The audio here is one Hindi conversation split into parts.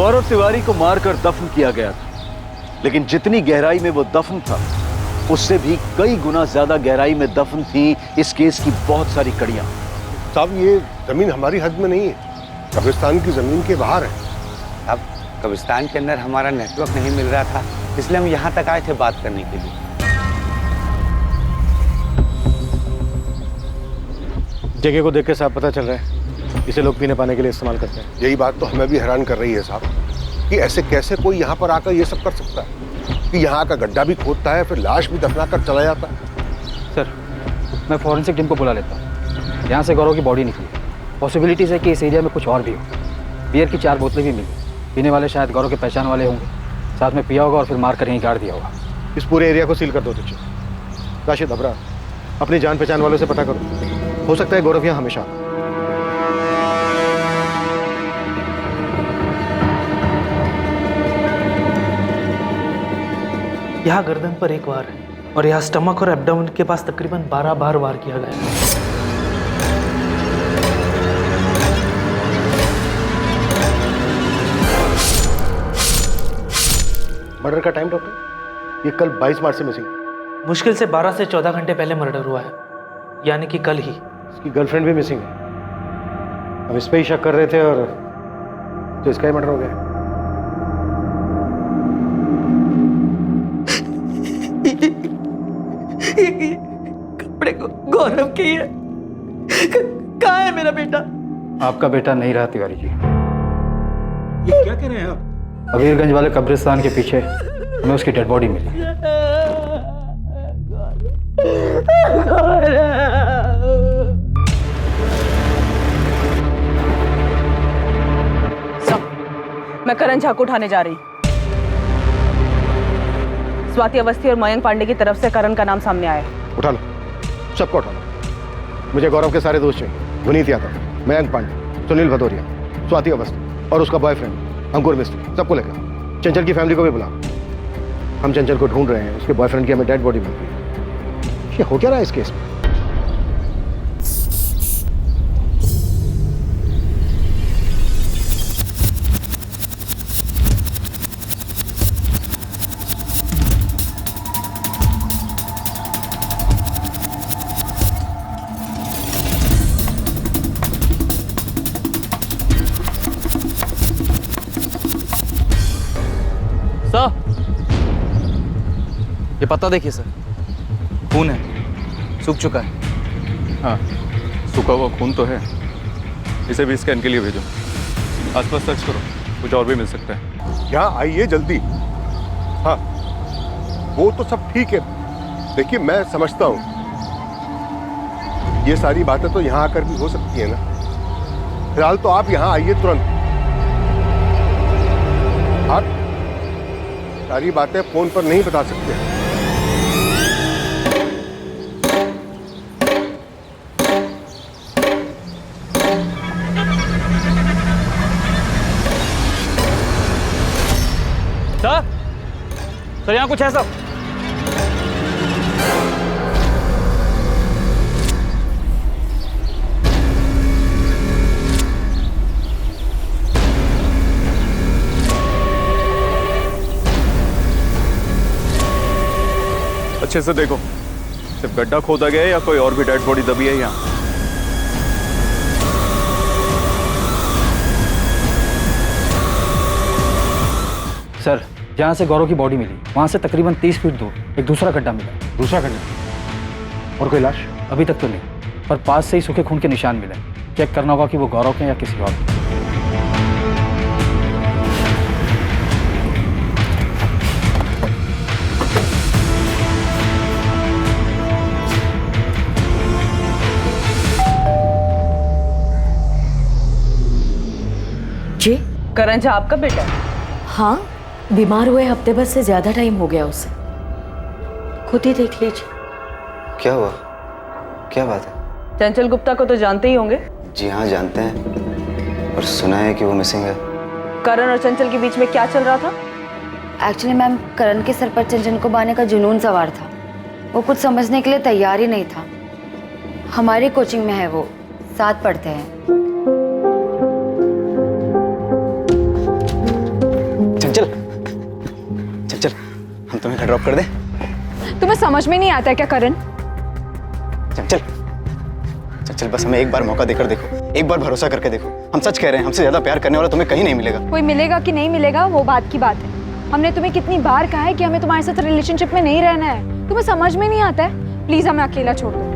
गौरव तिवारी को मारकर दफन किया गया था, लेकिन जितनी गहराई में वो दफन था उससे भी कई गुना ज्यादा गहराई में दफन थी इस केस की बहुत सारी कड़ियां। साहब ये जमीन हमारी हद में नहीं है, कब्रिस्तान की जमीन के बाहर है। अब कब्रिस्तान के अंदर हमारा नेटवर्क नहीं मिल रहा था, इसलिए हम यहाँ तक आए थे बात करने के लिए। जगह को देख के साहब पता चल रहा है इसे लोग पीने पाने के लिए इस्तेमाल करते हैं। यही बात तो हमें भी हैरान कर रही है साहब, कि ऐसे कैसे कोई यहाँ पर आकर ये सब कर सकता है, कि यहाँ का गड्ढा भी खोदता है फिर लाश भी दफना कर चला जाता है। सर, मैं फॉरेंसिक टीम को बुला लेता हूँ। यहाँ से गौरव की बॉडी निकली, पॉसिबिलिटीज है कि इस एरिया में कुछ और भी हो। बियर की 4 बोतलें भी मिली, पीने वाले शायद गौरव के पहचान वाले होंगे, साथ में पिया होगा और फिर मार कर यहीं गाड़ दिया होगा। इस पूरे एरिया को सील कर दो तुझे। राशिद, अबरा, अपनी जान पहचान वालों से पता करो, हो सकता है गौरव यहाँ हमेशा। यहाँ गर्दन पर 1 वार है और यहाँ स्टमक और एब्डोमेन के पास तकरीबन 12 बार वार किया गया है। मर्डर का टाइम डॉक्टर? ये कल 22 मार्च से मिसिंग है। मुश्किल से 12 से 14 घंटे पहले मर्डर हुआ है, यानी कि कल ही। इसकी गर्लफ्रेंड भी मिसिंग है। हम इस पे ही शक कर रहे थे और तो इसका ही मर्डर हो गया। कपड़े गौरव के ही है। कहाँ है मेरा बेटा? आपका बेटा नहीं रहा तिवारी जी। ये क्या कह रहे हैं आप? अबीरगंज वाले कब्रिस्तान के पीछे हमें उसकी डेड बॉडी मिली। मैं करण झा को उठाने जा रही। स्वाति अवस्थी और मयंक पांडे की तरफ से करण का नाम सामने आया। उठा लो, सबको उठा लो। मुझे गौरव के सारे दोस्त चाहिए। विनीत यादव, मयंक पांडे, सुनील भदौरिया, स्वाति अवस्थी और उसका बॉयफ्रेंड अंकुर मिस्त्री, सबको लेकर। चंचल की फैमिली को भी बुला। हम चंचल को ढूंढ रहे हैं, उसके बॉयफ्रेंड की हमें डेड बॉडी मिल गई। ये हो क्या रहा है इस केस में? सर, ये पता देखिए सर, खून है, सूख चुका है। हाँ, सूखा हुआ खून तो है। इसे भी स्कैन के लिए भेजो। आसपास सर्च करो, कुछ और भी मिल सकता है। यहाँ आइए जल्दी। हाँ, वो तो सब ठीक है। देखिए मैं समझता हूँ ये सारी बातें तो यहाँ आकर भी हो सकती है ना। फिलहाल तो आप यहाँ आइए तुरंत। आप सारी बातें फोन पर नहीं बता सकते। सर, यहाँ कुछ है सब? अच्छे से देखो, सिर्फ गड्ढा खोदा गया है या कोई और भी डेड बॉडी दबी है यहाँ? सर, जहाँ से गौरव की बॉडी मिली वहाँ से तकरीबन 30 फीट दूर एक दूसरा गड्ढा मिला। दूसरा गड्ढा? और कोई लाश? अभी तक तो नहीं, पर पास से ही सूखे खून के निशान मिले। चेक करना होगा कि वो गौरव के या किसी और के। जी? करण झा आपका बेटा है? हाँ, बीमार हुए हफ्ते भर से ज्यादा टाइम हो गया उसे। खुद ही देख लीजिए। क्या हुआ? क्या बात है? चंचल गुप्ता को तो जानते ही होंगे। जी हाँ, जानते हैं, और सुना है कि वो मिसिंग है। करण और चंचल के बीच में क्या चल रहा था? एक्चुअली मैम, करण के सर पर चंचल को बांधने का जुनून सवार था। वो कुछ समझने के लिए तैयार ही नहीं था। हमारी कोचिंग में है वो, साथ पढ़ते हैं। ड्रॉप कर दे? तुम्हें समझ में नहीं आता है क्या करण? चंचल, चंचल बस हमें एक बार मौका देकर देखो, एक बार भरोसा करके देखो। हम सच कह रहे हैं, हमसे ज्यादा प्यार करने वाला तुम्हें कहीं नहीं मिलेगा। कोई मिलेगा कि नहीं मिलेगा वो बात की बात है। हमने तुम्हें कितनी बार कहा है कि हमें तुम्हारे साथ रिलेशनशिप में नहीं रहना है, तुम्हें समझ में नहीं आता है। प्लीज हमें अकेला छोड़ दो।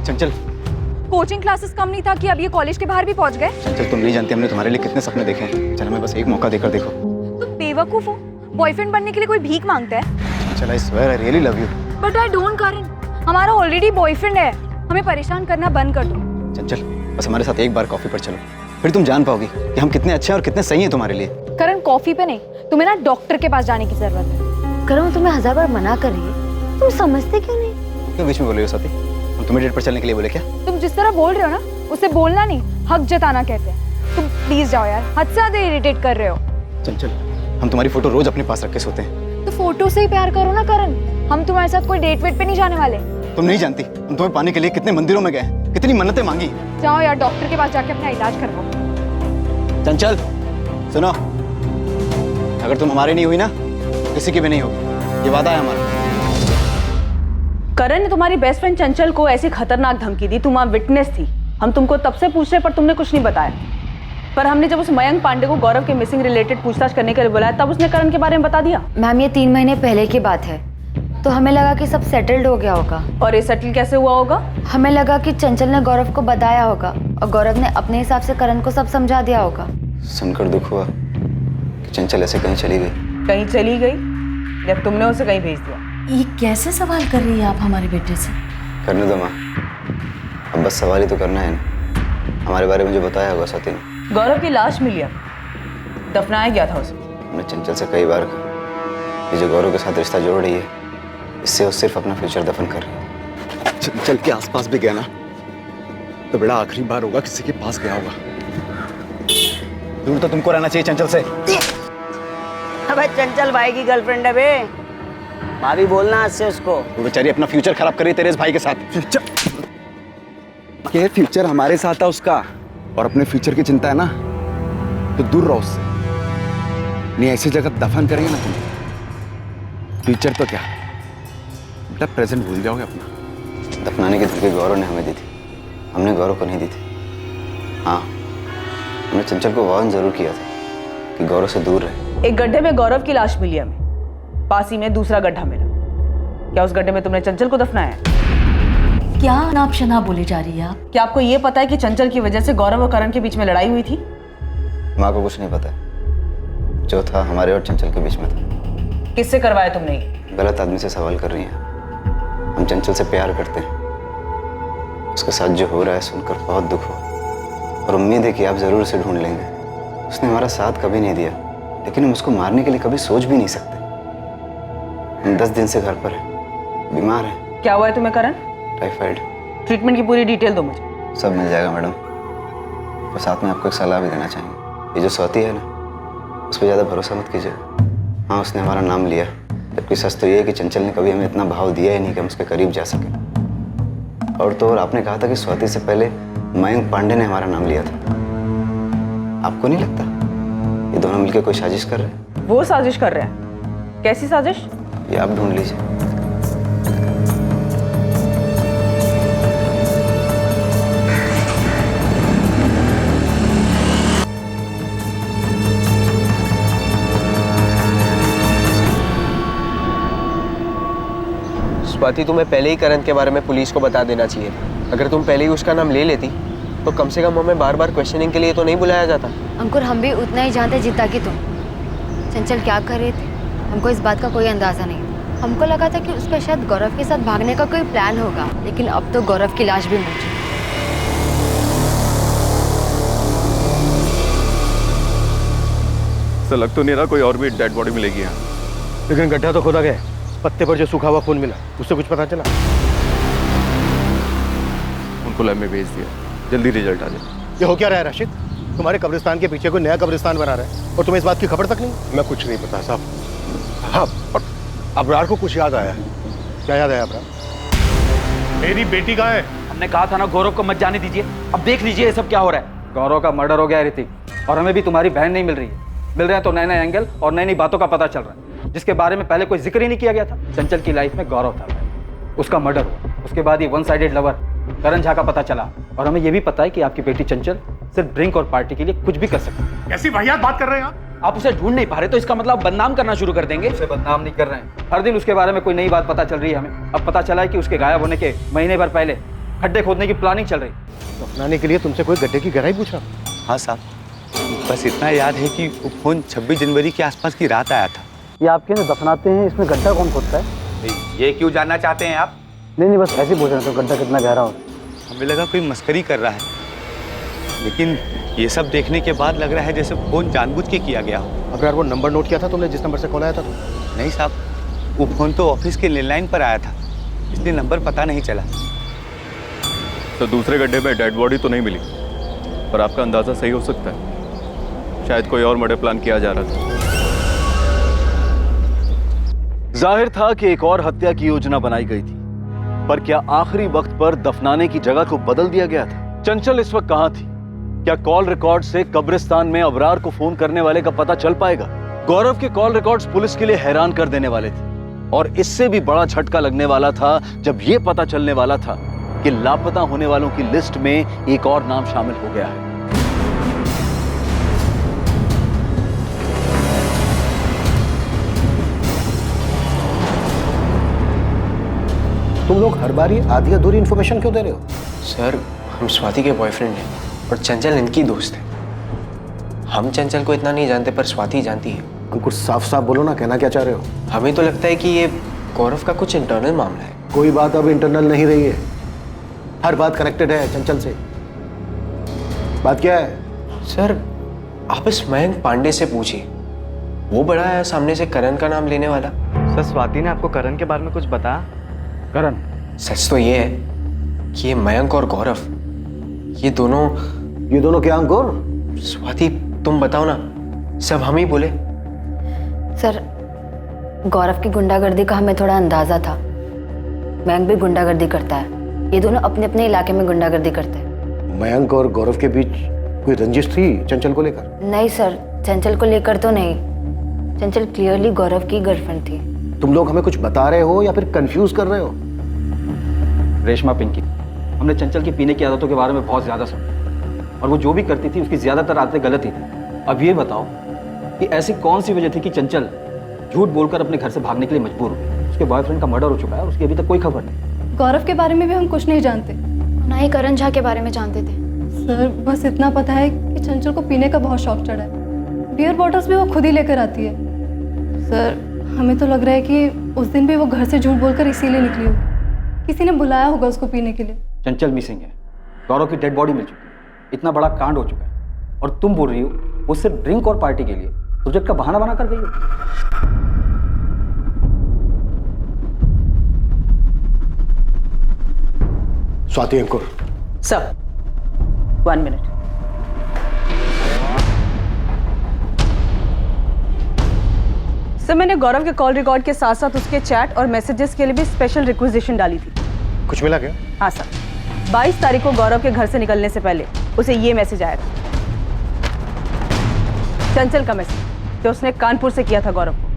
चंचल, कोचिंग क्लासेस कम नहीं था कि अब ये कॉलेज के बाहर भी पहुंच गए। चंचल तुम नहीं जानती हमने तुम्हारे लिए कितने सपने देखे हैं। चल हमें बस एक मौका देकर देखो। तुम बेवकूफ हो, बॉयफ्रेंड बनने के लिए कोई भीख मांगता है? चल I swear I really love you. But I don't Karan, हमारा ऑलरेडी बॉयफ्रेंड है, हमें परेशान करना बंद कर दो। चंचल बस हमारे साथ एक बार कॉफी पर चलो, फिर तुम जान पाओगी कि हम कितने अच्छे हैं और कितने सही हैं तुम्हारे लिए। करण कॉफी पे नहीं, तुम्हें ना डॉक्टर के पास जाने की जरूरत है। करण मैं तुम्हें 1000 बार मना कर रही है, तुम समझते क्यों नहीं? क्यों बीच में बोल रही हो स्वाति? हम तुम्हें डेट पर चलने के लिए बोले क्या? तुम जिस तरह बोल रहे हो ना, उसे बोलना नहीं हक जताना कहते हैं। तुम प्लीज जाओ यार, हद से ज्यादा इरिटेट कर रहे हो। चंचल हम तुम्हारी फोटो रोज अपने पास रख के सोते हैं। तो फोटो से ही प्यार करो ना करण, हम तुम्हारे साथ कोई डेट वेट पे नहीं जाने वाले। तुम नहीं जानती हम तुम्हें पाने के लिए कितने मंदिरों में गए, कितनी मन्नतें मांगी। जाओ यार, डॉक्टर के पास जाके अपना इलाज करवाओ। चंचल सुनो, अगर तुम हमारी नहीं हुई ना, किसी की भी नहीं होगी, ये वादा है हमारा। करण ने तुम्हारी बेस्ट फ्रेंड चंचल को ऐसी खतरनाक धमकी दी, तुम वहां विटनेस थी। हम तुमको तब से पूछ रहे पर तुमने कुछ नहीं बताया। पर हमने जब उस मयंक पांडे को गौरव के मिसिंग रिलेटेड पूछताछ करने के लिए बुलाया, तब उसने करण के बारे में बता दिया। मैम ये 3 महीने पहले की बात है, तो हमें लगा कि सब सेटल्ड हो गया होगा। और ये सेटल कैसे हुआ होगा? हमें लगा कि चंचल ने गौरव को बताया होगा और गौरव ने अपने हिसाब से करण को सब समझा दिया होगा। सुनकर दुख हुआ कि चंचल ऐसे कहीं चली गई। कहीं चली गई जब तुमने उसे कहीं भेज दिया। ये कैसे सवाल कर रही है आप हमारे बेटे से? करने दो माँ, अब बस सवाल ही तो करना है ना। हमारे बारे में जो बताया होगा स्वाति ने। गौरव की लाश मिली, अब दफनाया गया था उसे। हमने चंचल से कई बार कहा, ये जो गौरव के साथ रिश्ता जोड़ रही है, इससे वो सिर्फ अपना फ्यूचर दफन कर रही है। चंचल के आसपास भी गया ना, तो बड़ा आखिरी बार होगा किसी के पास गया होगा। दूर तो तुमको रहना चाहिए चंचल से। अबे चंचल भाई की गर्लफ्रेंड है बे, भाभी बोलना आज से उसको। वो बेचारी अपना फ्यूचर खराब कर रही तेरे इस भाई के साथ। ये फ्यूचर हमारे साथ है उसका, और अपने फ्यूचर की चिंता है ना, तो दूर रहो उससे। नहीं ऐसी जगह दफन करेंगे ना तुम, फ्यूचर तो क्या बेटा, प्रेजेंट भूल जाओगे अपना। दफनाने की धमकी गौरव ने हमें दी थी, हमने गौरव को नहीं दी थी। हाँ हमने चंचल को वार्न जरूर किया था कि गौरव से दूर रहे। एक गड्ढे में गौरव की लाश मिली हमें, पास ही में दूसरा गड्ढा मिला। क्या उस गड्ढे में तुमने चंचल को दफनाया? क्या अनाप शनाप बोली जा रही है आप? क्या आपको ये पता है कि चंचल की वजह से गौरव और करण के बीच में लड़ाई हुई थी? माँ को कुछ नहीं पता, जो था हमारे और चंचल के बीच में था। किससे करवाया तुमने ये? गलत आदमी से सवाल कर रही हैं। हम चंचल से प्यार करते हैं, उसके साथ जो हो रहा है सुनकर बहुत दुख हुआ, और उम्मीद है कि आप जरूर उसे ढूंढ लेंगे। उसने हमारा साथ कभी नहीं दिया, लेकिन हम उसको मारने के लिए कभी सोच भी नहीं सकते। हम 10 दिन से घर पर हैं, बीमार हैं। क्या हुआ है तुम्हें करण? टाइफाइड। ट्रीटमेंट की पूरी डिटेल दो मुझे। सब मिल जाएगा मैडम, और साथ में आपको एक सलाह भी देना चाहेंगे। ये जो स्वाति है ना, उस पर ज़्यादा भरोसा मत कीजिए। हाँ उसने हमारा नाम लिया, जबकि सच तो ये है कि चंचल ने कभी हमें इतना भाव दिया ही नहीं कि हम उसके करीब जा सके। और तो और आपने कहा था कि स्वाति से पहले मयंक पांडे ने हमारा नाम लिया था। आपको नहीं लगता ये दोनों मिलकर कोई साजिश कर रहे हैं? वो साजिश कर रहे हैं? कैसी साजिश? ये आप ढूंढ लीजिए। स्वाति तुम्हें पहले ही करण के बारे में पुलिस को बता देना चाहिए। अगर तुम पहले ही उसका नाम ले लेती तो कम से कम हमें बार बार क्वेश्चनिंग के लिए तो नहीं बुलाया जाता। अंकुर हम भी उतना ही जानते जितना कि तुम। चंचल क्या कर रहे थे हमको इस बात का कोई अंदाजा नहीं था। हमको लगा था कि उसका शायद गौरव के साथ भागने का कोई प्लान होगा, लेकिन अब तो गौरव की लाश भी मिल चुकी। ऐसा लग तो नहीं रहा कोई और भी डेड बॉडी मिलेगी यहाँ। लेकिन गड्ढा तो खोदा गया, पत्ते पर जो सूखा हुआ खून मिला उससे कुछ पता चला? उनको लैब में भेज दिया, जल्दी रिजल्ट आ जाए। ये हो क्या रहा है राशिद? तुम्हारे कब्रिस्तान के पीछे कोई नया कब्रिस्तान बना रहा है और तुम्हें इस बात की खबर तक नहीं? मैं कुछ नहीं पता साहब। हाँ अबरार को कुछ याद आया है। क्या याद आया अबरार? मेरी बेटी कहाँ है? हमने कहा था ना गौरव को मत जाने दीजिए। अब देख लीजिए ये सब क्या हो रहा है। गौरव का मर्डर हो गया है ऋतिक, और हमें भी तुम्हारी बहन नहीं मिल रही है। मिल रहे हैं तो नए नए एंगल और नई नई बातों का पता चल रहा है, जिसके बारे में पहले कोई जिक्र ही नहीं किया गया था। चंचल की लाइफ में गौरव था, उसका मर्डर हुआ, उसके बाद ये वन साइडेड लवर करण झा का पता चला, और हमें ये भी पता है कि आपकी बेटी चंचल सिर्फ ड्रिंक और पार्टी के लिए कुछ भी कर सकती है। कैसी वाहियात बात कर रहे हैं आप उसे ढूंढ नहीं पा रहे तो इसका मतलब आप बदनाम करना शुरू कर देंगे। उसे बदनाम नहीं कर रहे हैं, हर दिन उसके बारे में कोई नई बात पता चल रही है हमें। अब पता चला है कि उसके गायब होने के महीने भर पहले खड्डे खोदने की प्लानिंग चल रही। दफनाने के लिए तुमसे कोई गड्ढे की गहराई पूछा? हाँ साहब, बस इतना याद है कि वो फोन 26 जनवरी के आसपास की रात आया था। ये आपके ना दफनाते हैं, इसमें गड्ढा कौन खोदता है? ये क्यों जानना चाहते हैं आप? नहीं, बस ऐसे पूछ रहे थे गड्ढा कितना गहरा हो। हमें लगा कोई मस्करी कर रहा है, लेकिन ये सब देखने के बाद लग रहा है जैसे फोन जानबूझ के किया गया हो। अब यार वो नंबर नोट किया था तुमने जिस नंबर से कॉल आया था? नहीं साहब, वो फोन तो ऑफिस के लैंडलाइन पर आया था, इसलिए नंबर पता नहीं चला। तो दूसरे गड्ढे में डेड बॉडी तो नहीं मिली, पर आपका अंदाजा सही हो सकता है, शायद कोई और मर्डर प्लान किया जा रहा था। जाहिर था कि एक और हत्या की योजना बनाई गई थी, पर क्या आखिरी वक्त पर दफनाने की जगह को बदल दिया गया था? चंचल इस वक्त कहां थी? क्या कॉल रिकॉर्ड से कब्रिस्तान में अबरार को फोन करने वाले का पता चल पाएगा? गौरव के कॉल रिकॉर्ड्स पुलिस के लिए हैरान कर देने वाले थे, और इससे भी बड़ा झटका लगने वाला था जब यह पता चलने वाला था कि लापता होने वालों की लिस्ट में एक और नाम शामिल हो गया है। तुम लोग हर बार ये आधी अधूरी इन्फॉर्मेशन क्यों दे रहे हो? सर, हम स्वाति के बॉयफ्रेंड हैं और चंचल इनकी दोस्त है। हम चंचल को इतना नहीं जानते, पर स्वाति जानती है। अंकुर, साफ साफ बोलो ना, कहना क्या चाह रहे हो? हमें तो लगता है कि ये गौरव का कुछ इंटरनल मामला है। कोई बात अब इंटरनल नहीं रही है, हर बात कनेक्टेड है चंचल से। बात क्या है? सर, आप इस मयंक पांडे से पूछिए, वो बड़ा है सामने से करण का नाम लेने वाला। सर, स्वाति ने आपको करण के बारे में कुछ बताया? करण? सच तो ये है कि ये मयंक और गौरव, ये दोनों क्या अंकुर? स्वाति, तुम बताओ ना, सब हम ही बोले। सर, गौरव की गुंडागर्दी का हमें थोड़ा अंदाजा था। मयंक भी गुंडागर्दी करता है, ये दोनों अपने अपने इलाके में गुंडागर्दी करते हैं। मयंक और गौरव के बीच कोई रंजिश थी चंचल को लेकर? नहीं सर, चंचल को लेकर तो नहीं। चंचल क्लियरली गौरव की गर्लफ्रेंड थी। तुम लोग हमें कुछ बता रहे हो या फिर कंफ्यूज कर रहे हो? रेशमा पिंकी, हमने चंचल की पीने की आदतों के बारे में बहुत ज्यादा सुना, और वो जो भी करती थी उसकी ज्यादातर आदतें गलत ही थी। अब ये बताओ कि ऐसी कौन सी वजह थी कि चंचल झूठ बोलकर अपने घर से भागने के लिए मजबूर हुई? उसके बॉयफ्रेंड का मर्डर हो चुका है और उसकी अभी तक कोई खबर नहीं। गौरव के बारे में भी हम कुछ नहीं जानते, ना ही करण झा के बारे में जानते थे। सर, बस इतना पता है कि चंचल को पीने का बहुत शौक चढ़ा है। बियर बॉटल्स भी वो खुद ही लेकर आती है। सर, हमें तो लग रहा है कि उस दिन भी वो घर से झूठ बोलकर इसीलिए निकली होगी, किसी ने बुलाया होगा उसको पीने के लिए। चंचल मिसिंग है, गौरव की डेड बॉडी मिल चुकी है, इतना बड़ा कांड हो चुका है, और तुम बोल रही हो वो सिर्फ ड्रिंक और पार्टी के लिए प्रोजेक्ट का बहाना बना कर गई हो। Swati, Ankur. Sir, 1 minute. Sir, मैंने गौरव के कॉल रिकॉर्ड के साथ साथ उसके चैट और मैसेजेस के लिए भी स्पेशल रिक्वेजिशन डाली थी। कुछ मिला क्या? हाँ सर, 22 तारीख को गौरव के घर से निकलने से पहले उसे ये मैसेज आया था, चंचल का मैसेज, जो उसने कानपुर से किया था गौरव को।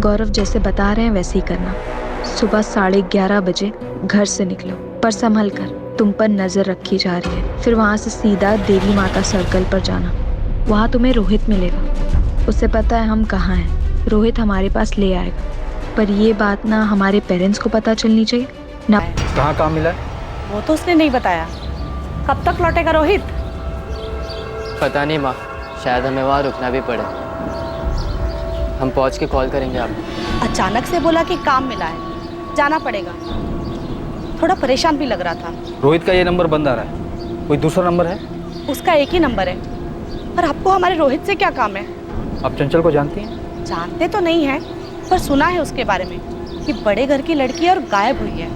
गौरव जैसे बता रहे हैं वैसे ही करना। सुबह 11:30 बजे घर से निकलो, पर संभल कर, तुम पर नजर रखी जा रही है। फिर वहाँ से सीधा देवी माता सर्कल पर जाना, वहाँ तुम्हें रोहित मिलेगा। उसे पता है हम कहाँ हैं, रोहित हमारे पास ले आएगा। पर ये बात ना हमारे पेरेंट्स को पता चलनी चाहिए ना। कहाँ मिला? वो तो उसने नहीं बताया। कब तक लौटेगा रोहित? पता नहीं माँ, शायद हमें वहाँ रुकना भी पड़े। हम पहुँच के कॉल करेंगे आपको। अचानक से बोला कि काम मिला है, जाना पड़ेगा। थोड़ा परेशान भी लग रहा था। रोहित का ये नंबर बंद आ रहा है, कोई दूसरा नंबर है? उसका एक ही नंबर है, पर आपको हमारे रोहित से क्या काम है? आप चंचल को जानती हैं? जानते तो नहीं है, पर सुना है उसके बारे में कि बड़े घर की लड़की है और गायब हुई है।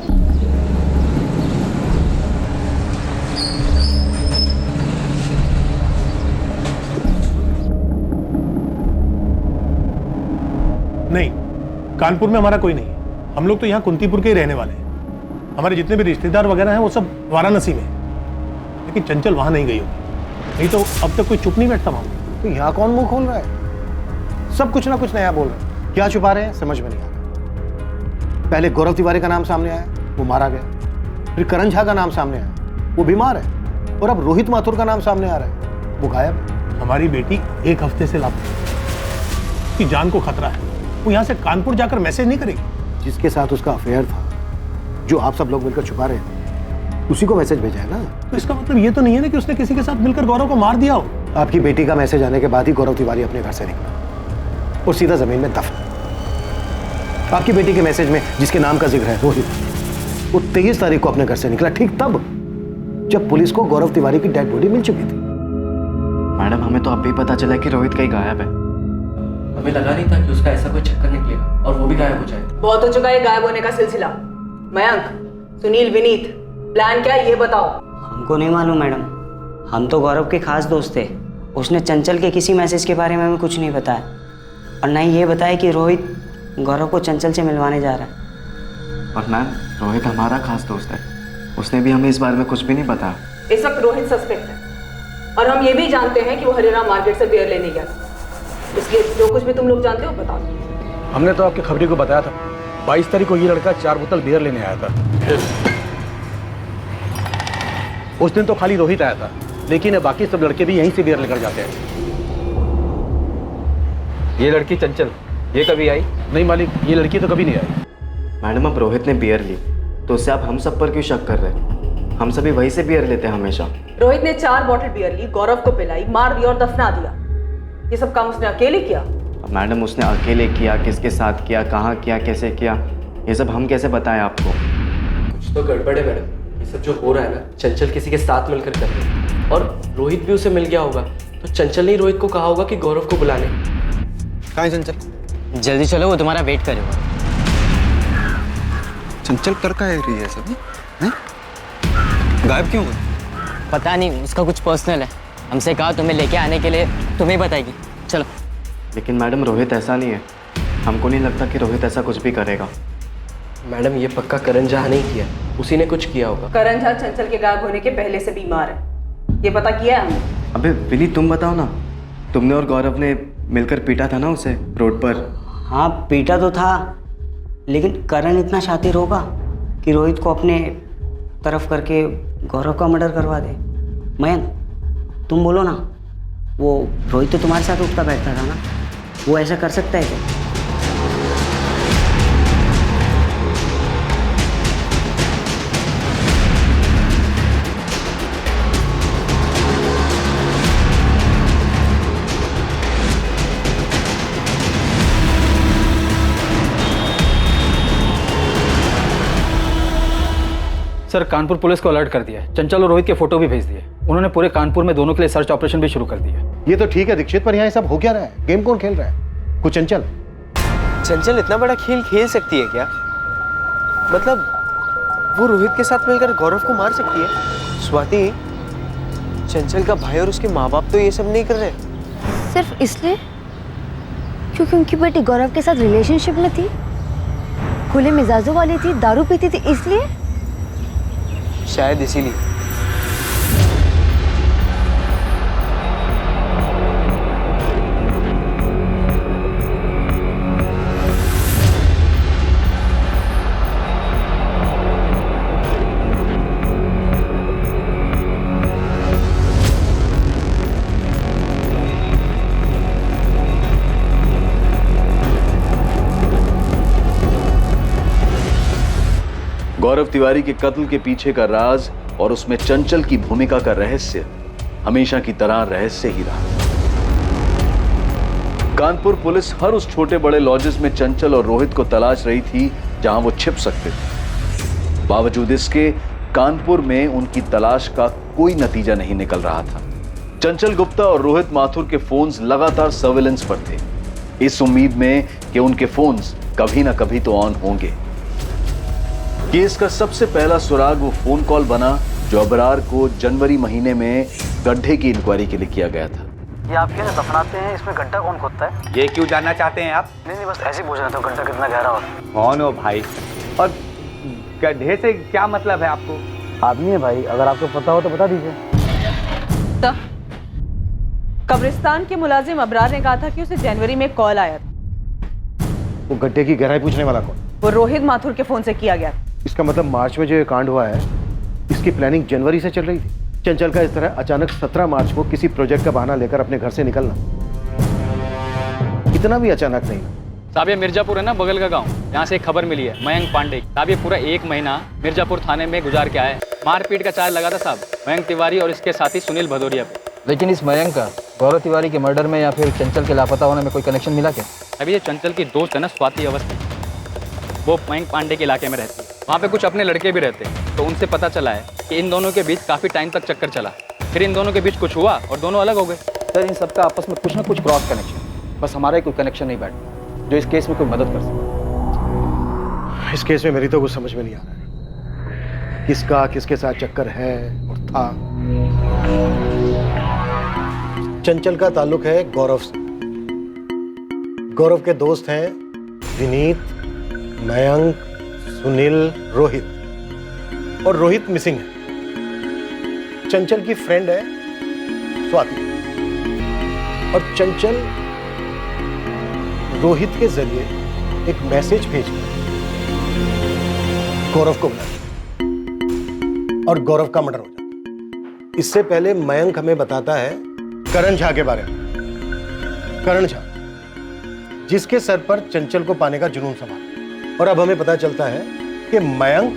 नहीं, कानपुर में हमारा कोई नहीं है। हम लोग तो यहाँ कुंतीपुर के ही रहने वाले हैं। हमारे जितने भी रिश्तेदार वगैरह हैं वो सब वाराणसी में, लेकिन चंचल वहां नहीं गई होगी, नहीं तो अब तक कोई चुप नहीं बैठता वहां। तो यहाँ कौन मुंह खोल रहा है? सब कुछ ना कुछ नया बोल रहे हैं। क्या छुपा रहे हैं समझ में नहीं आ रहा। पहले गौरव तिवारी का नाम सामने आया, वो मारा गया। फिर करण झा का नाम सामने आया, वो बीमार है। और अब रोहित माथुर का नाम सामने आ रहा है, वो गायब। हमारी बेटी 1 हफ्ते से लापता है, उसकी जान को खतरा है। वो यहाँ से कानपुर जाकर मैसेज नहीं करेगी। जिसके साथ उसका अफेयर था, जो आप सब लोग मिलकर छुपा रहे थे, उसी को मैसेज भेजा है ना। तो इसका मतलब ये तो नहीं है ना कि उसने किसी के साथ मिलकर गौरव को मार दिया हो। आपकी बेटी का मैसेज आने के बाद ही गौरव तिवारी अपने घर से निकला और सीधा जमीन में दफन। आपकी बेटी के मैसेज में जिसके नाम का जिक्र है रोहित, वो 23 तारीख को अपने घर से निकला, ठीक तब जब पुलिस को गौरव तिवारी की डेड बॉडी मिल चुकी थी। मैडम, हमें तो अब भी पता चला कि रोहित कहीं गायब है। हमें लगा नहीं था कि उसका ऐसा कोई चक्कर निकलेगा और वो भी गायब हो जाए। बहुत हो चुका है गायब होने का सिलसिला। मयंक, सुनील, विनीत, प्लान क्या है ये बताओ। हमको नहीं मालूम मैडम, हम तो गौरव के खास दोस्त थे। उसने चंचल के किसी मैसेज के बारे में हमें कुछ नहीं बताया, और ना ही ये बताया कि रोहित गौरव को चंचल से मिलवाने जा रहा है। और मैम, रोहित हमारा खास दोस्त है, उसने भी हमें इस बारे में कुछ भी नहीं बताया। इस वक्त रोहित सस्पेक्ट है, और हम ये भी जानते हैं कि वो हरिराम मार्केट से बियर लेने गया, इसलिए जो कुछ भी तुम लोग जानते हो बताओ। हमने तो आपके खबरी को बताया था 22 तारीख को ये लड़का 4 बोतल बियर लेने आया था। उस दिन तो खाली रोहित आया था, लेकिन बाकी सब लड़के भी यहीं से बियर लेकर जाते हैं। ये लड़की चंचल, ये कभी आई? नहीं मालिक, ये लड़की तो कभी नहीं आई। मैडम, अब रोहित ने बियर ली तो उससे आप हम सब पर क्यों शक कर रहे हैं? हम सभी वहीं से बियर लेते हैं हमेशा। रोहित ने 4 बॉटल बियर ली, गौरव को पिलाई, मार दिया और दफना दिया। ये सब काम उसने अकेले किया? मैडम, उसने अकेले किया, किसके साथ किया, कहाँ किया, कैसे किया, ये सब हम कैसे बताएं आपको? कुछ तो गड़बड़ है मैडम। ये सब जो हो रहा है ना, चंचल किसी के साथ मिलकर कर रही है, और रोहित भी उसे मिल गया होगा, तो चंचल ने रोहित को कहा होगा कि गौरव को बुला ले। कहाँ है चंचल? जल्दी चलो, वो तुम्हारा वेट करेगा। चंचल कर का है रही है सभी? गायब क्यों हुई? पता नहीं, उसका कुछ पर्सनल है। हमसे कहा तुम्हें लेके आने के लिए, तुम्हें बताएगी। चलो। लेकिन मैडम, रोहित ऐसा नहीं है। हमको नहीं लगता कि रोहित ऐसा कुछ भी करेगा। मैडम, ये पक्का करण झा नहीं किया, उसी ने कुछ किया होगा। करण झा चंचल के गायब होने के पहले से बीमार है, ये पता किया है हमने। अबे विनी, तुम बताओ ना, तुमने और गौरव ने मिलकर पीटा था ना उसे रोड पर? हाँ, पीटा तो था, लेकिन करण इतना शातिर होगा कि रोहित को अपने तरफ करके गौरव का मर्डर करवा दे। मयंक, तुम बोलो ना, वो रोहित तो तुम्हारे साथ उठता बैठता था ना, वो ऐसा कर सकता है क्या? सर, कानपुर पुलिस को अलर्ट कर दिया है। चंचल और रोहित के फोटो भी भेज दिए। उन्होंने पूरे कानपुर में दोनों के लिए सर्च ऑपरेशन भी शुरू कर दिया है। ये तो ठीक है दीक्षित, पर यहाँ सब हो क्या रहा है? गेम कौन खेल रहा है? कुछ चंचल? चंचल इतना बड़ा खेल खेल सकती है क्या? मतलब वो रोहित के साथ मिलकर गौरव को मार सकती है? स्वाति, चंचल का भाई और उसके माँ बाप तो ये सब नहीं कर रहे। सिर्फ इसलिए क्योंकि उनकी बेटी गौरव के साथ रिलेशनशिप में थी, खुले मिजाजों वाली थी, दारू पीती थी, इसलिए? शायद इसीलिए। गौरव तिवारी के कत्ल के पीछे का राज और उसमें चंचल की भूमिका का रहस्य हमेशा की तरह रहस्य ही रहा। कानपुर पुलिस हर उस छोटे बड़े लॉजेस में चंचल और रोहित को तलाश रही थी जहां वो छिप सकते थे। बावजूद इसके कानपुर में उनकी तलाश का कोई नतीजा नहीं निकल रहा था। चंचल गुप्ता और रोहित माथुर के फोन्स लगातार सर्विलेंस पर थे, इस उम्मीद में कि उनके फोन्स कभी ना कभी तो ऑन होंगे। केस का सबसे पहला सुराग वो फोन कॉल बना जो अबरार को जनवरी महीने में गड्ढे की इंक्वायरी के लिए किया गया था। ये आप क्या दफनाते हैं, इसमें गड्ढा कौन खोदता है? ये क्यों जानना चाहते हैं आप? नहीं, बस ऐसे ही पूछ रहा था गड्ढा कितना गहरा होता है। कौन हो भाई? और गड्ढे से क्या मतलब है आपको? आदमी है भाई, अगर आपको पता हो तो बता दीजिए। कब्रिस्तान के मुलाजिम अबरार ने कहा था कि उसे जनवरी में कॉल आया था। वो गड्ढे की गहराई पूछने वाला कौन? वो रोहित माथुर के फोन से किया गया। इसका मतलब मार्च में जो ये कांड हुआ है, इसकी प्लानिंग जनवरी से चल रही थी। चंचल का इस तरह अचानक 17 मार्च को किसी प्रोजेक्ट का बहाना लेकर अपने घर से निकलना इतना भी अचानक नहीं। साहब ये मिर्जापुर है ना, बगल का गांव, यहाँ से एक खबर मिली है मयंक पांडे। साहब ये पूरा 1 महीना मिर्जापुर थाने में गुजार के आए। मारपीट का चार्ज लगा था साहब मयंक तिवारी और इसके साथी सुनील भदौरिया पे। लेकिन इस मयंक का गौरव तिवारी के मर्डर में या फिर चंचल के लापता होने में कोई कनेक्शन मिला क्या? अभी ये चंचल की दोस्त है ना स्वाति अवस्थी, वो मयंक पांडे के इलाके में रहती है। वहाँ पे कुछ अपने लड़के भी रहते हैं, तो उनसे पता चला है कि इन दोनों के बीच काफ़ी टाइम तक चक्कर चला। फिर इन दोनों के बीच कुछ हुआ और दोनों अलग हो गए। सर इन सबका आपस में कुछ ना कुछ क्रॉस कनेक्शन, बस हमारा ही कोई कनेक्शन नहीं बैठा जो इस केस में कोई मदद कर सके। इस केस में मेरी तो कुछ समझ में नहीं आ रहा है, किसका किसके साथ चक्कर है और था। चंचल का ताल्लुक है गौरव से। गौरव के दोस्त हैं विनीत, मयंक, सुनील, रोहित, और रोहित मिसिंग है। चंचल की फ्रेंड है स्वाति, और चंचल रोहित के जरिए एक मैसेज भेजकर गौरव को बुलाती और गौरव का मर्डर हो जाता। इससे पहले मयंक हमें बताता है करण झा के बारे में। करण झा जिसके सर पर चंचल को पाने का जुनून सवार, और अब हमें पता चलता है कि मयंक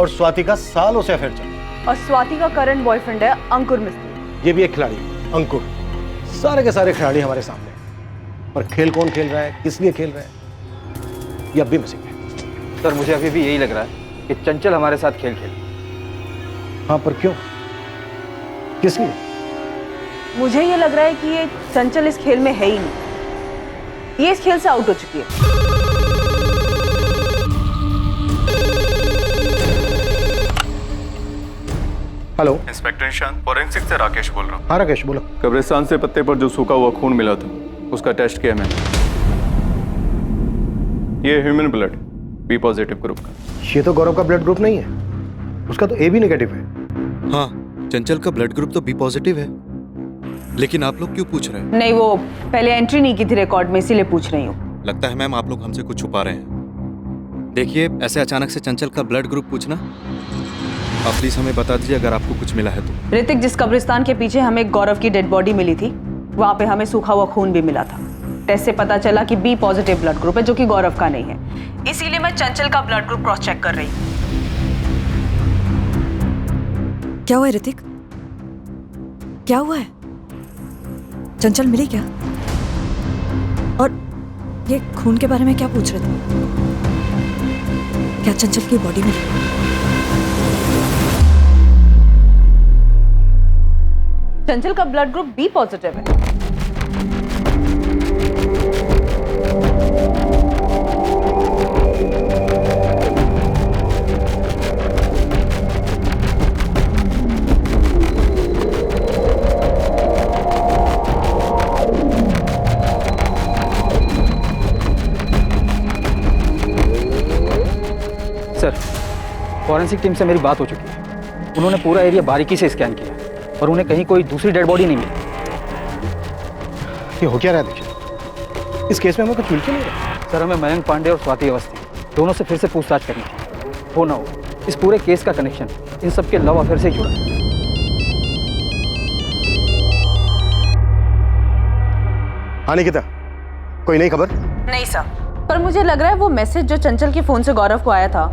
और स्वाति का सालों से अफेयर चल रहा है। और स्वाति का करंट बॉयफ्रेंड है अंकुर मिस्त्री। ये भी एक खिलाड़ी है अंकुर। सारे के सारे खिलाड़ी हमारे सामने हैं, पर खेल कौन खेल रहा है, किस लिए खेल रहा है, ये अब भी मिसिंग है। सर मुझे अभी भी यही लग रहा है कि चंचल हमारे साथ खेल खेल। हाँ पर क्यों, किस लिए? मुझे ये लग रहा है कि ये चंचल इस खेल में है ही नहीं, ये इस खेल से आउट हो चुकी है। हेलो इंस्पेक्टर निशांत, फॉरेंसिक से राकेश बोल रहा हूँ। हाँ राकेश बोलो। कब्रिस्तान से पत्ते पर जो सूखा हुआ खून मिला था उसका टेस्ट किया मैंने। ये human blood B positive group का। ये तो गौरव का ब्लड ग्रुप नहीं है, उसका तो ए बी नेगेटिव है। हाँ चंचल का ब्लड ग्रुप तो बी पॉजिटिव है, लेकिन आप लोग क्यों पूछ रहे हैं? नहीं, वो पहले एंट्री नहीं की थी रिकॉर्ड में, इसीलिए पूछ रही हूँ। लगता है मैम आप लोग हमसे कुछ छुपा रहे हैं। देखिए ऐसे अचानक से चंचल का ब्लड ग्रुप पूछना, आप प्लीज हमें बता दीजिए अगर आपको कुछ मिला है तो। ऋतिक, जिस कब्रिस्तान के पीछे हमें गौरव की डेड बॉडी मिली थी, वहाँ पे हमें सूखा हुआ खून भी मिला था। टेस्ट से पता चला कि बी पॉजिटिव ब्लड ग्रुप है, जो कि गौरव का नहीं है। इसीलिए मैं चंचल का ब्लड ग्रुप क्रॉस चेक कर रही हूँ। क्या हुआ है ऋतिक? क्या हुआ है? चंचल मिली क्या? और ये खून के बारे में क्या पूछ रहे थे? क्या चंचल की बॉडी मिली? चंचल का ब्लड ग्रुप बी पॉजिटिव है। सर फॉरेंसिक टीम से मेरी बात हो चुकी है। उन्होंने पूरा एरिया बारीकी से स्कैन किया और उन्हें कहीं कोई दूसरी डेड बॉडी नहीं मिली। ये हो क्या रहा है दीक्षित? इस केस में हमें कुछ मिल क्यों नहीं रहा? सर हमें मयंक पांडे और स्वाति अवस्थी दोनों से फिर से पूछताछ करनी है। हो ना हो इस पूरे केस का कनेक्शन इन सब के लव अफेयर से जुड़ा है। हाँ निकिता, कोई नई खबर? नहीं सर, पर मुझे लग रहा है वो मैसेज जो चंचल के फोन से गौरव को आया था,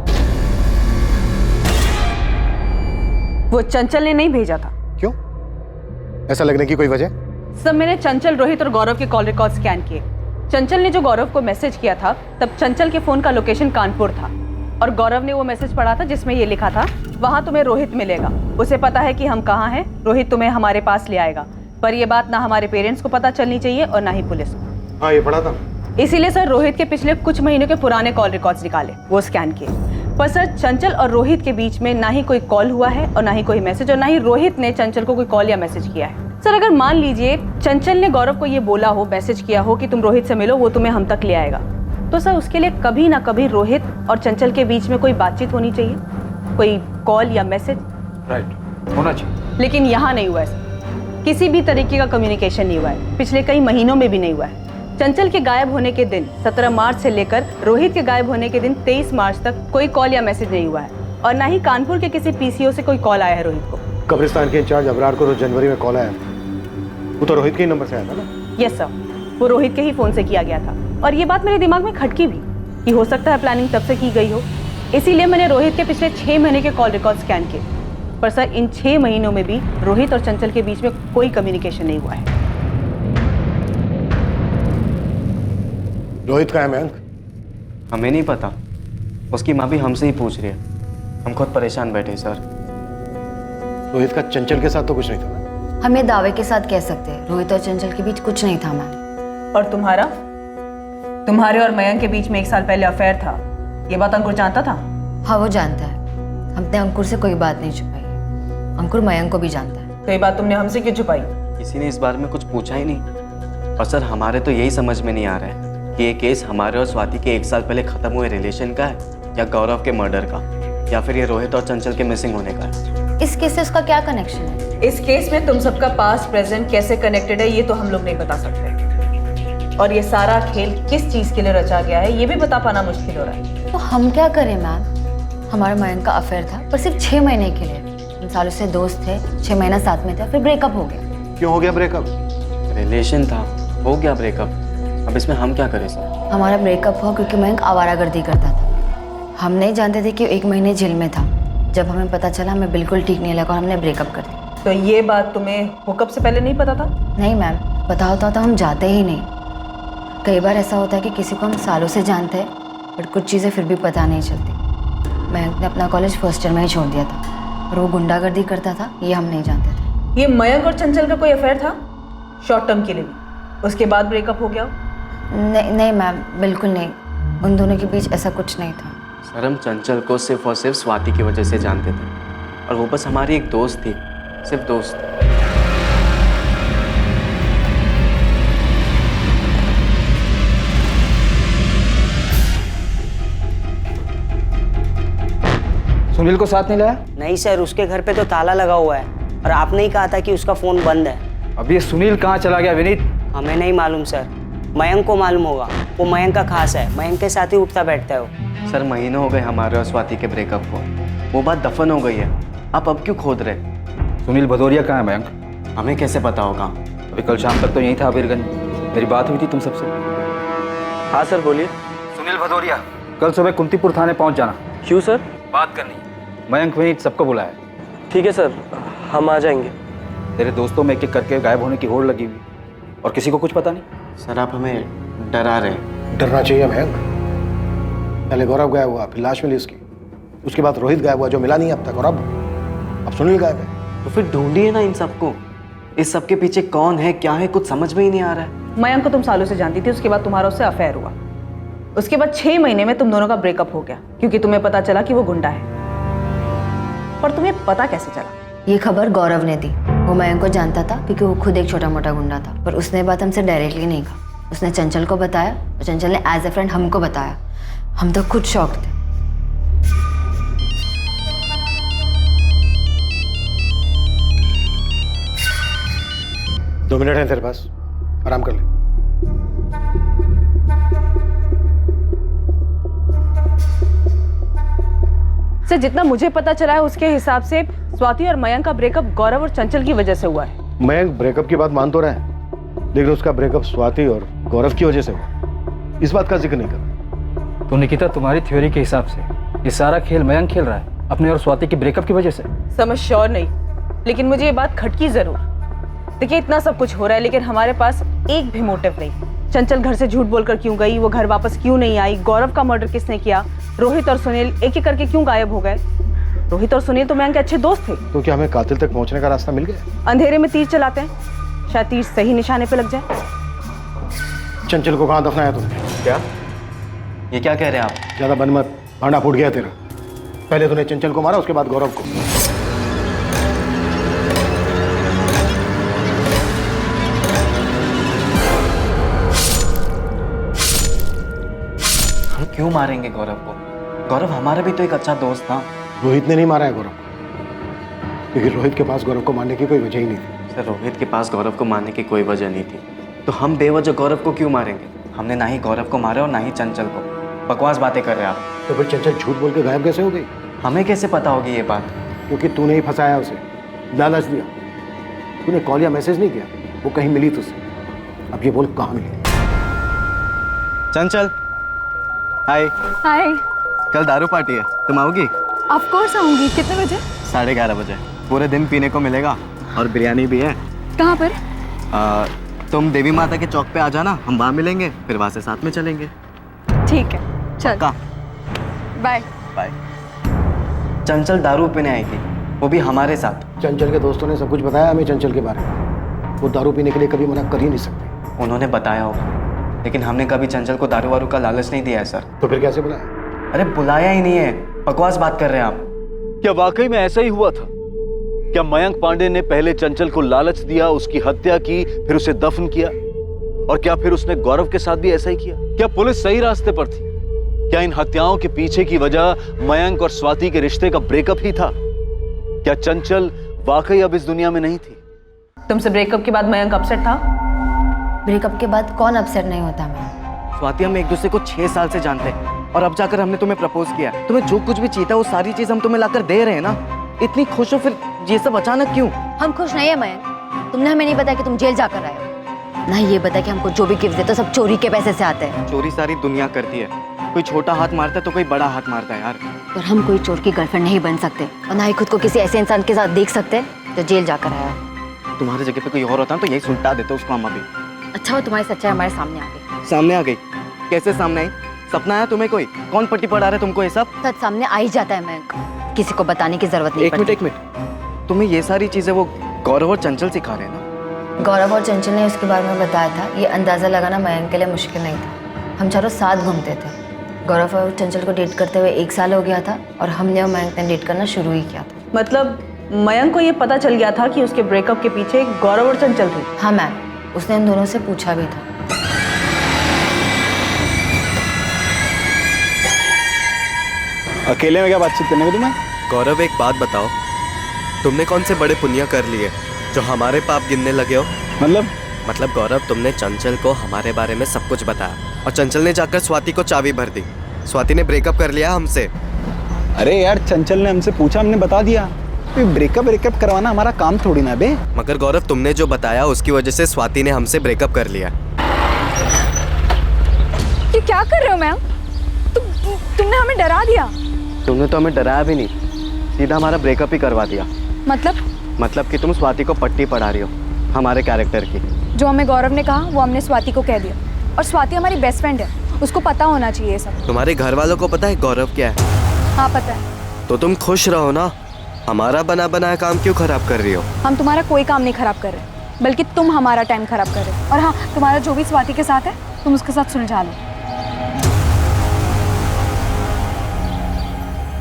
वो चंचल ने नहीं भेजा था। क्यों? ऐसा लगने की कोई वजह? सर मैंने चंचल, रोहित और गौरव के कॉल रिकॉर्ड स्कैन किए। चंचल ने जो गौरव को मैसेज किया था, तब चंचल के फोन का लोकेशन कानपुर था, और गौरव ने वो मैसेज पढ़ा था जिसमें ये लिखा था, वहां तुम्हें रोहित मिलेगा, उसे पता है कि हम कहाँ हैं, रोहित तुम्हें हमारे पास ले आएगा। पर ये बात ना हमारे पेरेंट्स को पता चलनी चाहिए और ना ही पुलिस को। हाँ ये पढ़ा था। इसीलिए सर रोहित के पिछले कुछ महीनों के पुराने कॉल रिकॉर्ड्स निकाले, वो स्कैन किए। पर सर चंचल और रोहित के बीच में ना ही कोई कॉल हुआ है और ना ही कोई मैसेज, और ना ही रोहित ने चंचल को कोई कॉल या मैसेज किया है। सर अगर मान लीजिए चंचल ने गौरव को ये बोला हो, मैसेज किया हो कि तुम रोहित से मिलो, वो तुम्हें हम तक ले आएगा, तो सर उसके लिए कभी ना कभी रोहित और चंचल के बीच में कोई बातचीत होनी चाहिए, कोई कॉल या मैसेज। राइट, होना चाहिए। लेकिन यहाँ नहीं हुआ है, किसी भी तरीके का कम्युनिकेशन नहीं हुआ है, पिछले कई महीनों में भी नहीं हुआ है। चंचल के गायब होने के दिन 17 मार्च से लेकर रोहित के गायब होने के दिन 23 मार्च तक कोई कॉल या मैसेज नहीं हुआ है, और ना ही कानपुर के किसी पीसीओ से कोई कॉल आया है रोहित को। कब्रिस्तान के इंचार्ज अबरार को जनवरी में कॉल आया, वो तो रोहित के ही नंबर से आया था ना? यस सर, वो रोहित के ही फोन से किया गया था, और ये बात मेरे दिमाग में खटकी भी कि हो सकता है प्लानिंग तब से की गई हो। इसीलिए मैंने रोहित के पिछले 6 महीने के कॉल रिकॉर्ड स्कैन किए, पर सर इन 6 महीनों में भी रोहित और चंचल के बीच में कोई कम्युनिकेशन नहीं हुआ है। रोहित का है मयंक? हमें नहीं पता, उसकी माँ भी हमसे ही पूछ रही है, हम खुद परेशान बैठे सर। रोहित का चंचल के साथ तो कुछ नहीं था। हम ये दावे के साथ कह सकते हैं रोहित और चंचल के बीच कुछ नहीं था मैम। और तुम्हारे और मयंक के बीच में 1 साल पहले अफेयर था, ये बात अंकुर जानता था? हाँ वो जानता है, हमने अंकुर से कोई बात नहीं छुपाई, अंकुर मयंक को भी जानता है। तो ये बात तुमने हमसे क्यों छुपाई? किसी ने इस बारे में कुछ पूछा ही नहीं, और सर हमारे तो यही समझ में नहीं आ रहा है कि ये केस हमारे और स्वाति के 1 साल पहले खत्म हुए रिलेशन का है, या गौरव के मर्डर का, या फिर ये रोहित और चंचल के मिसिंग होने का है। इस केस से उसका क्या कनेक्शन है? इस केस में तुम सबका पास्ट प्रेजेंट कैसे कनेक्टेड है ये तो हम लोग नहीं बता सकते, और ये सारा खेल किस चीज के लिए रचा गया है ये भी बता पाना मुश्किल हो रहा है। तो हम क्या करें मैम? हमारे मयंक का अफेयर था, पर सिर्फ 6 महीने के लिए। हम सालों से दोस्त थे, 6 महीना साथ में थे, फिर ब्रेकअप हो गया। क्यों हो गया ब्रेकअप? रिलेशन था, हो गया ब्रेकअप, अब इसमें हम क्या करें सर? हमारा ब्रेकअप हुआ क्योंकि मयंक आवारागर्दी करता था। हम नहीं जानते थे कि 1 महीने जेल में था। जब हमें पता चला हमें बिल्कुल ठीक नहीं लगा और हमने ब्रेकअप कर दिया। तो ये बात तुम्हें हुकअप से पहले नहीं पता था? नहीं मैम, पता होता तो हम जाते ही नहीं। कई बार ऐसा होता है कि किसी को हम सालों से जानते हैं, बट कुछ चीज़ें फिर भी पता नहीं चलती। मयंक ने अपना कॉलेज फर्स्ट ईयर में ही छोड़ दिया था, और वो गुंडागर्दी करता था, ये हम नहीं जानते थे। ये मयंक और चंचल का कोई अफेयर था शॉर्ट टर्म के लिए भी, उसके बाद ब्रेकअप हो गया? नहीं मैम, बिल्कुल नहीं, उन दोनों के बीच ऐसा कुछ नहीं था। सर हम चंचल को सिर्फ और सिर्फ स्वाति की वजह से जानते थे, और वो बस हमारी एक दोस्त थी, सिर्फ दोस्त। सुनील को साथ नहीं लाया? नहीं सर, उसके घर पे तो ताला लगा हुआ है, और आपने ही कहा था कि उसका फोन बंद है। अब ये सुनील कहाँ चला गया विनीत? हमें नहीं मालूम सर, मयंक को मालूम होगा, वो मयंक का खास है, मयंक के साथ ही उठता बैठता है वो। सर महीनों हो गए हमारे और स्वाति के ब्रेकअप को, वो बात दफन हो गई है, आप अब क्यों खोद रहे? सुनील भदौरिया कहाँ है मयंक? हमें कैसे पता होगा? अभी कल शाम तक तो यहीं था अबीरगंज, मेरी बात हुई थी तुम सबसे। हाँ सर बोलिए। सुनील भदौरिया, कल सुबह कुंतीपुर थाने पहुंच जाना। क्यों सर? बात करनी, मयंक विनीत सबको बुलाया। ठीक है सर, हम आ जाएंगे। तेरे दोस्तों में एक-एक करके गायब होने की होड़ लगी हुई, और किसी को कुछ पता नहीं। सर आप हमें डरा रहे हैं। डरना चाहिए मयंक। पहले गौरव गायब हुआ, फिर लाश मिली उसकी, उसके बाद रोहित गायब हुआ जो मिला नहीं अब तक, और अब सुनील गायब है। तो फिर ढूंढिए ना इन सबको, इस सब के पीछे कौन है क्या है कुछ समझ में ही नहीं आ रहा है। मयंक को तुम सालों से जानती थी, उसके बाद तुम्हारा उससे अफेयर हुआ, उसके बाद 6 महीने में तुम दोनों का ब्रेकअप हो गया क्योंकि तुम्हें पता चला कि वो गुंडा है। पर तुम्हें पता कैसे चला? ये खबर गौरव ने दी। वो मयंक को जानता था क्योंकि वो खुद एक छोटा मोटा गुंडा था, पर उसने बात हमसे डायरेक्टली नहीं कहा। उसने चंचल को बताया, और चंचल ने एज ए फ्रेंड हमको बताया। हम तो खुद शॉक थे। दो मिनट है तेरे पास, आराम कर ले। सर जितना मुझे पता चला है उसके हिसाब से स्वाति और मयंक का ब्रेकअप गौरव और चंचल की वजह से हुआ है। मयंक ब्रेकअप की बात मान तो रहा है, लेकिन उसका ब्रेकअप स्वाति और गौरव की वजह से हुआ, इस बात का जिक्र नहीं कर रहा। तो निकिता, तुम्हारी थ्योरी के हिसाब से ये सारा खेल मयंक खेल रहा है अपने और स्वाति की ब्रेकअप की वजह से? समझ श्योर नहीं, लेकिन मुझे ये बात खटकी जरूर। देखिए इतना सब कुछ हो रहा है, लेकिन हमारे पास एक भी मोटिव नहीं। चंचल घर से झूठ बोलकर क्यों गई, वो घर वापस क्यों नहीं आई, गौरव का मर्डर किसने किया, रोहित और सुनील एक एक करके क्यों गायब हो गए। रोहित और सुनील तो मयंक के अच्छे दोस्त थे। तो क्या हमें कातिल तक पहुंचने का रास्ता मिल गया? अंधेरे में तीर चलाते हैं, शायद तीर सही निशाने पे लग जाए। चंचल को कहाँ दफनाया तुमने? क्या ये क्या कह रहे हैं आप? ज्यादा बन मत, भांडा फूट गया तेरा। पहले तूने चंचल को मारा, उसके बाद गौरव को। क्यों मारेंगे गौरव को? गौरव हमारा भी तो एक अच्छा दोस्त था। रोहित ने नहीं मारा है गौरव को, क्योंकि रोहित के पास गौरव को मारने की कोई वजह ही नहीं थी। सर, रोहित के पास गौरव को मारने की कोई वजह नहीं थी, तो हम बेवजह गौरव को क्यों मारेंगे? हमने ना ही गौरव को मारा और ना ही चंचल को। बकवास बातें कर रहे हैं आप। तो फिर चंचल झूठ बोल के गायब कैसे हो गई? हमें कैसे पता होगी ये बात? क्योंकि तूने ही फंसाया उसे, लालच दिया। तूने कॉल या मैसेज नहीं किया, वो कहीं मिली तुझसे। अब ये बोल कहाँ मिली? चंचल, हाय। हाय। कल दारू पार्टी है, तुम आओगी? ऑफ कोर्स आऊंगी। कितने बजे? 11:30 बजे। पूरे दिन पीने को मिलेगा और बिरयानी भी है। कहाँ पर? तुम देवी माता के चौक पे आ जाना, हम वहाँ मिलेंगे, फिर वहाँ से साथ में चलेंगे। ठीक है, चल। Bye bye. चंचल दारू पीने आएगी, वो भी हमारे साथ। चंचल के दोस्तों ने सब कुछ बताया हमें चंचल के बारे में। वो दारू पीने के लिए कभी मना कर ही नहीं सकते। उन्होंने बताया होगा, लेकिन हमने कभी चंचल को दारू वारू का लालच नहीं दिया है सर। तो फिर कैसे बुलाया? अरे बुलाया ही नहीं है, बकवास बात कर रहे हैं आप। क्या वाकई में ऐसा ही हुआ था? क्या मयंक पांडे ने पहले चंचल को लालच दिया, उसकी हत्या की, फिर उसे दफन किया? और क्या फिर उसने गौरव के साथ भी ऐसा ही किया? क्या पुलिस सही रास्ते पर थी? क्या इन हत्याओं के पीछे की वजह मयंक और स्वाति के रिश्ते का ब्रेकअप ही था? क्या चंचल वाकई अब इस दुनिया में नहीं थी? तुमसे ब्रेकअप के बाद मयंक अपसेट था? ब्रेकअप के बाद कौन अपसेट नहीं होता मैं? स्वाति, हम एक दूसरे को 6 साल से जानते हैं और अब जाकर हमने तुम्हें प्रपोज किया। तुम्हें जो कुछ भी चाहिए था वो सारी चीज हम तुम्हें लाकर दे रहे हैं ना। इतनी खुश हो, फिर ये सब अचानक क्यों? हम खुश नहीं है मयंक। तुमने हमें नहीं बताया कि तुम जेल जाकर आए हो, ना ये बताया कि हमको जो भी गिफ्ट देते हो सब चोरी के पैसे से आते हैं। चोरी सारी दुनिया करती है, कोई छोटा हाथ मारता है तो कोई बड़ा हाथ मारता है यार। पर हम कोई चोर की गर्लफ्रेंड नहीं बन सकते और ना ही खुद को किसी ऐसे इंसान के साथ देख सकते जो जेल जाकर आया। तुम्हारी जगह पे कोई और होता तो यही सुलटा देते उसको हम अभी। अच्छा हो तुम्हारी सच्चाई हमारे सामने आ गई। सामने आ गई? कैसे सामने आई? सपना है तुम्हें? कोई कौन पट्टी पढ़ा रहा है तुमको ये सब? सच सामने आ ही जाता है मयंक, किसी को बताने की जरूरत नहीं पड़ती। एक मिनट, तुम्हें ये सारी चीजें वो गौरव और चंचल सिखा रहे हैं ना? गौरव और चंचल ने उसके बारे में बताया था। ये अंदाजा लगाना मयंक के लिए मुश्किल नहीं था। हम चारों साथ घूमते थे। गौरव और चंचल को डेट करते हुए 1 साल हो गया था और हमने और मयंक ने डेट करना शुरू ही किया था। मतलब मयंक को ये पता चल गया था कि उसके ब्रेकअप के पीछे गौरव और चंचल थे? हाँ मैम, उसने इन दोनों से पूछा भी था। अकेले में क्या बातचीत करने में तुम्हें? गौरव, एक बात बताओ, तुमने कौन से बड़े पुण्य कर लिए जो हमारे पाप गिनने लगे हो? मतलब गौरव, तुमने चंचल को हमारे बारे में सब कुछ बताया और चंचल ने जाकर स्वाति को चाबी भर दी। स्वाति ने ब्रेकअप कर लिया हमसे। अरे यार, चंचल ने हमसे पूछा, हमने बता दिया। ब्रेकअप करवाना हमारा काम थोड़ी ना बे। मगर गौरव, तुमने जो बताया उसकी वजह से स्वाति ने हमसे ब्रेकअप कर लिया। ये क्या कर रहे हो मैम? तुमने हमें डरा दिया। तुमने तो हमें डराया भी नहीं, सीधा हमारा ब्रेकअप ही करवा दिया। मतलब कि तुम स्वाति को पट्टी पढ़ा रही हो हमारे कैरेक्टर की। जो हमें गौरव ने कहा वो हमने स्वाति को कह दिया, और स्वाति हमारी बेस्ट फ्रेंड है, उसको पता होना चाहिए सब। तुम्हारे घर वालों को पता है गौरव क्या है? हाँ पता है। तो तुम खुश रहो ना, हमारा बना बनाया काम क्यों खराब कर रही हो? हम तुम्हारा कोई काम नहीं खराब कर रहे, बल्कि तुम हमारा टाइम खराब कर रहे हो। और हाँ, तुम्हारा जो भी स्वाति के साथ है तुम उसके साथ सुलझा लो।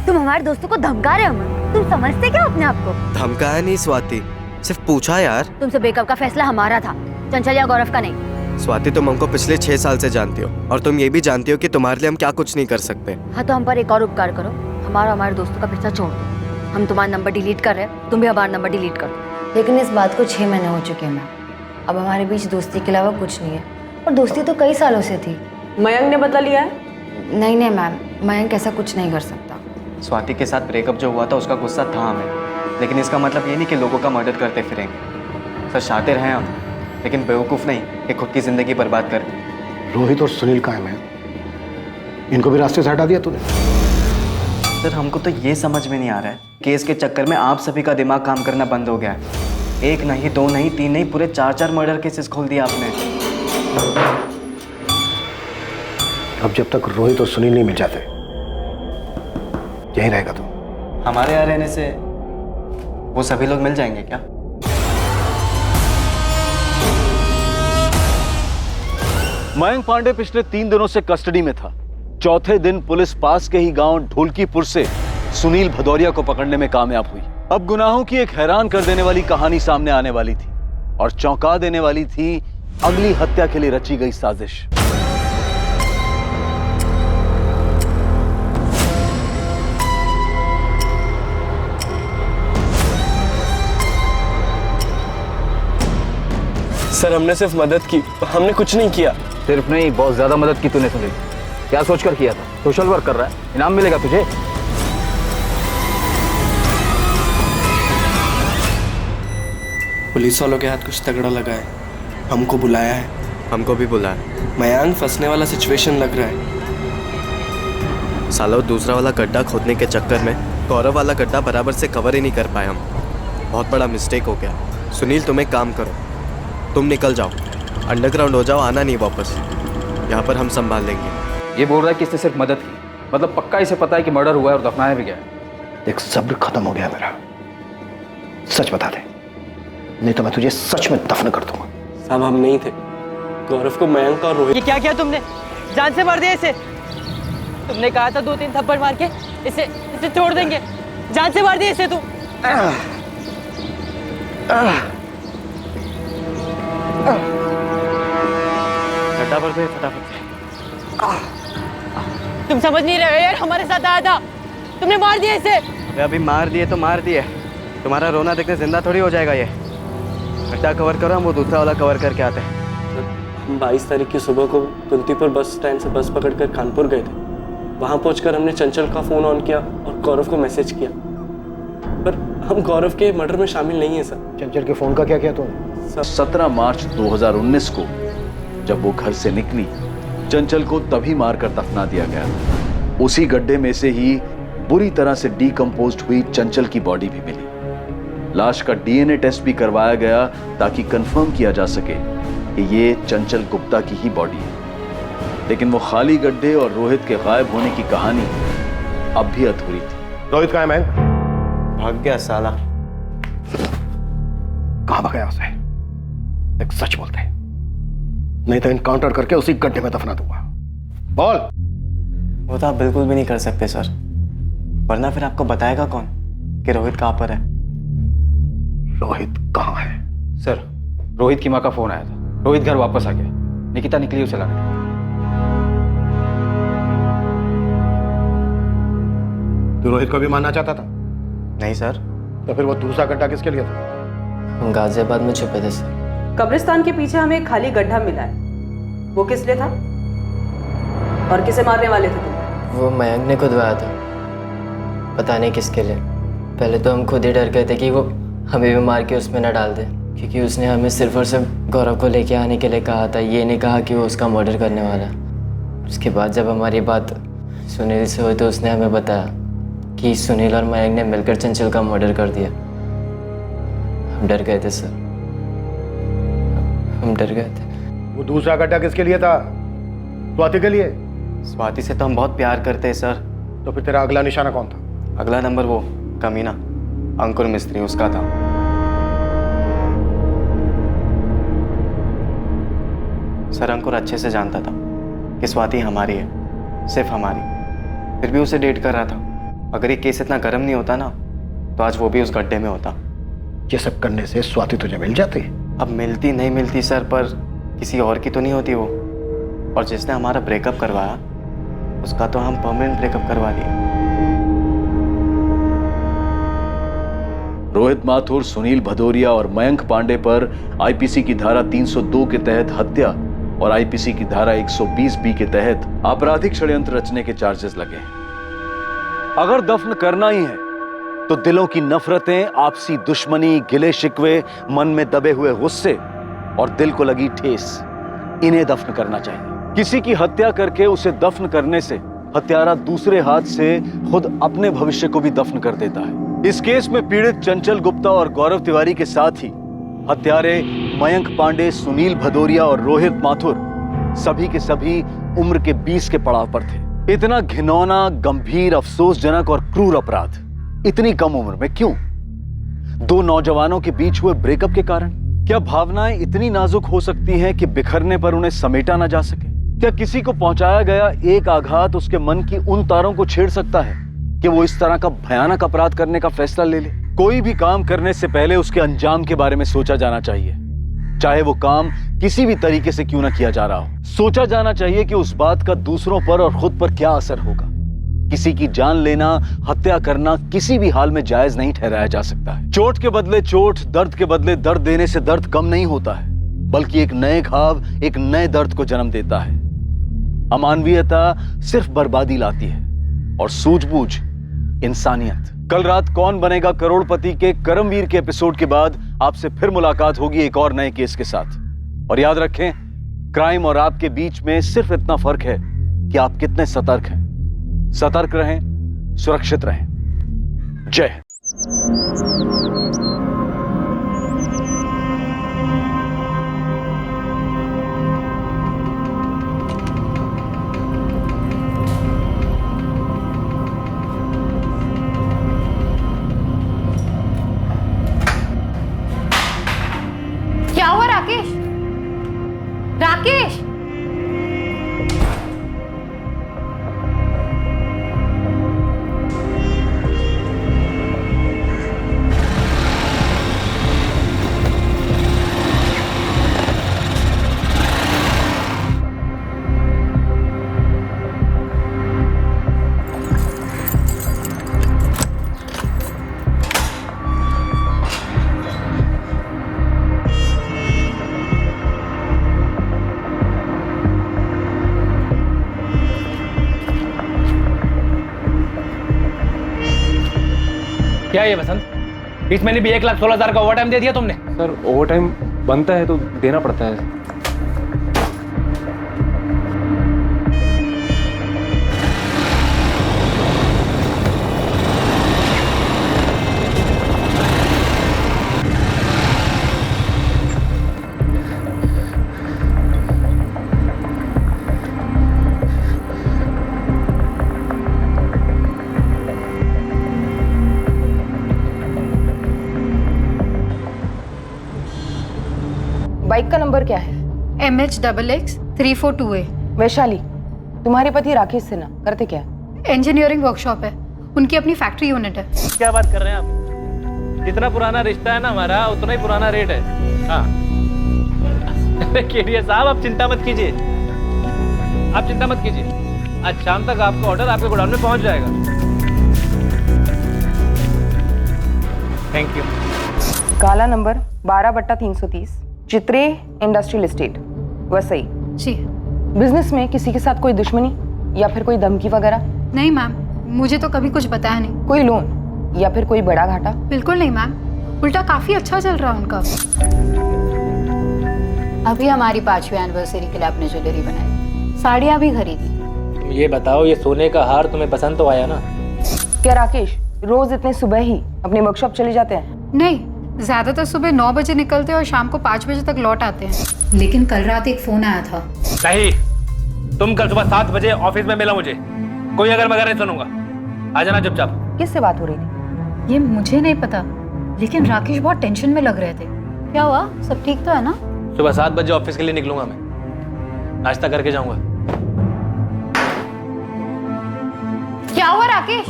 तुम हमारे दोस्तों को धमका रहे हो अमन? तुम समझते क्या अपने आप को? धमकाया नहीं स्वाति, सिर्फ पूछा यार। तुमसे ब्रेकअप का फैसला हमारा था, चंचल या गौरव का नहीं। स्वाति, तुम हमको पिछले 6 साल से जानती हो और तुम ये भी जानती हो कि तुम्हारे लिए हम क्या कुछ नहीं कर सकते। हाँ, तो हम पर एक और उपकार करो, हमारे दोस्तों का पीछा छोड़ दो। हम तुम्हारा नंबर डिलीट कर रहे हैं, तुम भी हमारा नंबर डिलीट कर दो। लेकिन इस बात को 6 महीने हो चुके हैं। अब हमारे बीच दोस्ती के अलावा कुछ नहीं है, और दोस्ती तो कई सालों से थी। मयंक ने बदला लिया है? नहीं मैम, मयंक ऐसा कुछ नहीं कर सकता। स्वाति के साथ ब्रेकअप जो हुआ था उसका गुस्सा था हमें, लेकिन इसका मतलब ये नहीं कि लोगों का मर्डर करते फिरेंगे। सर, शातिर हैं हम, लेकिन बेवकूफ़ नहीं कि खुद की जिंदगी बर्बाद कर। रोहित और सुनील कहाँ हैं? इनको भी रास्ते से हटा दिया तूने? सर, हमको तो ये समझ में नहीं आ रहा है, केस के चक्कर में आप सभी का दिमाग काम करना बंद हो गया है। 1 नहीं, 2 नहीं, 3 नहीं, पूरे 4 मर्डर केसेस खोल दिया आपने। अब जब तक रोहित और सुनील नहीं मिल जाते यहीं रहेगा तू। हमारे यहाँ रहने से वो सभी लोग मिल जाएंगे क्या? मयंक पांडे पिछले 3 दिनों से कस्टडी में था। चौथे दिन पुलिस पास के ही गांव ढोलकीपुर से सुनील भदौरिया को पकड़ने में कामयाब हुई। अब गुनाहों की एक हैरान कर देने वाली कहानी सामने आने वाली थी और चौंका देने वाली थी अगली हत्या के लिए रची गई साजिश। सर हमने सिर्फ मदद की, हमने कुछ नहीं किया। सिर्फ नहीं, बहुत ज्यादा मदद की तूने सुनील। क्या सोचकर किया था? सोशल वर्क कर रहा है, इनाम मिलेगा तुझे। पुलिस वालों के हाथ कुछ तगड़ा लगा है, हमको बुलाया है। हमको भी बुलाया। मयांक फंसने वाला सिचुएशन लग रहा है। सालों दूसरा वाला गड्ढा खोदने के चक्कर में गौरव वाला गड्ढा बराबर से कवर ही नहीं कर पाए हम। बहुत बड़ा मिस्टेक हो गया। सुनील तुम एक काम करो, तुम निकल जाओ, अंडरग्राउंड हो जाओ, आना नहीं वापस। यहाँ पर हम संभाल लेंगे। ये बोल रहा है कि इसने सिर्फ मदद की, मतलब पक्का इसे पता है कि मर्डर हुआ है और दफनाया भी गया है। देख, सब्र खत्म हो गया मेरा। सच बता दे, नहीं तो मैं तुझे सच में दफन कर दूंगा। साहब हम नहीं थे, गौरव को मयंक और रोहित। ये क्या किया तुमने? जान से मार दिया इसे? तुमने कहा था 2-3 थप्पड़ मार के इसे छोड़ देंगे, जान से मार दिया इसे तू। गड्ढा भर दे फटाफट। तुम समझ नहीं रहे हो यार, हमारे साथ आया था, तुमने मार दिया इसे। अभी मार दिए तो मार दिए, तुम्हारा रोना देखने जिंदा थोड़ी हो जाएगा ये। गड्ढा कवर करो, हम वो दूसरा वाला कवर करके आते हैं। हम 22 तारीख की सुबह को कुंतीपुर बस स्टैंड से बस पकड़कर कानपुर गए थे। वहाँ पहुंचकर हमने चंचल का फ़ोन ऑन किया और गौरव को मैसेज किया, पर हम गौरव के मर्डर में शामिल नहीं है सर। चंचल के फ़ोन का क्या किया तुमने? 17 मार्च 2019 को जब वो घर से निकली, चंचल को तभी मारकर दफना दिया गया था। उसी गड्ढे में से ही बुरी तरह से डीकंपोज्ड हुई चंचल की बॉडी भी मिली। लाश का डीएनए टेस्ट भी करवाया गया ताकि कंफर्म किया जा सके कि ये चंचल गुप्ता की ही बॉडी है। लेकिन वो खाली गड्ढे और रोहित के गायब होने की कहानी अब भी अधूरी थी। रोहित कहाँ है मैंक? भाग गया साला। कहाँ भगाया उसे? एक सच बोलते हैं, नहीं तो इनकाउंटर करके उसी गड्ढे में दफना दूंगा। बोल। वो तो आप बिल्कुल भी नहीं कर सकते सर, वरना फिर आपको बताएगा कौन कि रोहित कहाँ पर है। रोहित कहाँ है? सर, रोहित की माँ का फोन आया था, रोहित घर वापस आ गया। निकिता निकली उसे लाने। तू रोहित को भी मारना चाहता था? नहीं सर। तो फिर वो दूसरा गड्ढा किसके लिए था? हम गाजियाबाद में छुपे थे सर। कब्रिस्तान के पीछे हमें एक खाली गड्ढा मिला है, वो किस लिए था और किसे मारने वाले थे तुम? वो मयंक ने खुदवाया था, पता नहीं किसके लिए। पहले तो हम खुद ही डर गए थे कि वो हमें भी मार के उसमें न डाल दे, क्योंकि उसने हमें सिर्फ और सिर्फ गौरव को लेके आने के लिए कहा था, ये नहीं कहा कि वो उसका मर्डर करने वाला। उसके बाद जब हमारी बात सुनील से हुई तो उसने हमें बताया कि सुनील और मयंक ने मिलकर चंचल का मर्डर कर दिया। हम डर गए थे सर, हम डर गए थे। वो दूसरा गड्ढा किसके लिए था? स्वाति के लिए? स्वाति से तो हम बहुत प्यार करते हैं सर। तो फिर तेरा अगला निशाना कौन था? अगला नंबर वो कमीना अंकुर मिस्त्री, उसका था। सर अंकुर अच्छे से जानता था कि स्वाति हमारी है, सिर्फ हमारी, फिर भी उसे डेट कर रहा था। अगर ये केस इतना गर्म नहीं होता ना तो आज वो भी उस गड्ढे में होता। ये सब करने से स्वाति तुझे मिल जाती? अब मिलती नहीं मिलती सर, पर किसी और की तो नहीं होती वो। और जिसने हमारा ब्रेकअप करवाया उसका तो हम परमानेंट ब्रेकअप करवा दिया। रोहित माथुर, सुनील भदौरिया और मयंक पांडे पर आईपीसी की धारा 302 के तहत हत्या और आईपीसी की धारा 120 बी के तहत आपराधिक षड्यंत्र रचने के चार्जेस लगे हैं। अगर दफन करना ही है तो दिलों की नफरतें, आपसी दुश्मनी, गिले शिकवे, मन में दबे हुए गुस्से और दिल को लगी ठेस, इन्हें दफन करना चाहिए। किसी की हत्या करके उसे दफन करने से हत्यारा दूसरे हाथ से खुद अपने भविष्य को भी दफन कर देता है। इस केस में पीड़ित चंचल गुप्ता और गौरव तिवारी के साथ ही हत्यारे मयंक पांडे, सुनील भदौरिया और रोहित माथुर सभी के सभी उम्र के 20 के पड़ाव पर थे। इतना घिनौना, गंभीर, अफसोसजनक और क्रूर अपराध इतनी कम उम्र में क्यों? दो नौजवानों के बीच हुए ब्रेकअप के कारण? क्या भावनाएं इतनी नाजुक हो सकती हैं कि बिखरने पर उन्हें समेटा ना जा सके? क्या किसी को पहुंचाया गया एक आघात उसके मन की उन तारों को छेड़ सकता है कि वो इस तरह का भयानक अपराध करने का फैसला ले ले? कोई भी काम करने से पहले उसके अंजाम के बारे में सोचा जाना चाहिए, चाहे वो काम किसी भी तरीके से क्यों ना किया जा रहा हो। सोचा जाना चाहिए कि उस बात का दूसरों पर और खुद पर क्या असर होगा। किसी की जान लेना, हत्या करना किसी भी हाल में जायज नहीं ठहराया जा सकता है। चोट के बदले चोट, दर्द के बदले दर्द देने से दर्द कम नहीं होता है। बल्कि एक नए घाव, एक नए दर्द को जन्म देता है। अमानवीयता सिर्फ बर्बादी लाती है और सूझबूझ इंसानियत। कल रात कौन बनेगा करोड़पति के करमवीर के एपिसोड के बाद आपसे फिर मुलाकात होगी एक और नए केस के साथ। और याद रखें, क्राइम और आपके बीच में सिर्फ इतना फर्क है कि आप कितने सतर्क हैं। सतर्क रहें, सुरक्षित रहें। जय हिंद। क्या हुआ राकेश? राकेश! क्या ये वसंत, इस महीने भी 1,16,000 का ओवर टाइम दे दिया तुमने? सर ओवर टाइम बनता है तो देना पड़ता है। बाइक का नंबर क्या है? MH-XX-342A। वैशाली, तुम्हारे पति राकेश सिन्हा करते क्या? इंजीनियरिंग वर्कशॉप है, उनकी अपनी फैक्ट्री यूनिट है। क्या बात कर रहे हैं आप? जितना पुराना रिश्ता है ना हमारा, उतना ही पुराना रेट है। हाँ केडिया साहब, आप चिंता मत कीजिए, आप चिंता मत कीजिए। आज शाम तक आपका ऑर्डर आपके गोडाउन में पहुंच जाएगा। Thank you. काला नंबर 12/330, चित्रे इंडस्ट्रियल एस्टेट, वसई। जी। बिजनेस में किसी के साथ कोई दुश्मनी या फिर कोई धमकी वगैरह? नहीं मैम, मुझे तो कभी कुछ बताया नहीं। कोई लोन या फिर कोई बड़ा घाटा? बिल्कुल नहीं मैम, उल्टा काफी अच्छा चल रहा है उनका। अभी हमारी 5वीं एनिवर्सरी के लिए आपने ज्वेलरी बनाई, साड़ियाँ भी खरीदी। ये बताओ, ये सोने का हार तुम्हें पसंद तो आया ना? क्या राकेश रोज इतने सुबह ही अपनी वर्कशॉप चले जाते हैं? नहीं, ज्यादातर सुबह 9 बजे निकलते हैं और शाम को 5 बजे तक लौट आते हैं। लेकिन कल रात एक फोन आया था। नहीं, तुम कल सुबह 7 बजे ऑफिस में मिला मुझे। कोई अगर मगर नहीं सुनूंगा। आ जाना चुपचाप। किससे बात हो रही थी? ये मुझे नहीं पता, लेकिन राकेश बहुत टेंशन में लग रहे थे। क्या हुआ, सब ठीक तो है ना? सुबह 7 बजे ऑफिस के लिए निकलूंगा मैं, नाश्ता करके जाऊंगा। क्या हुआ राकेश?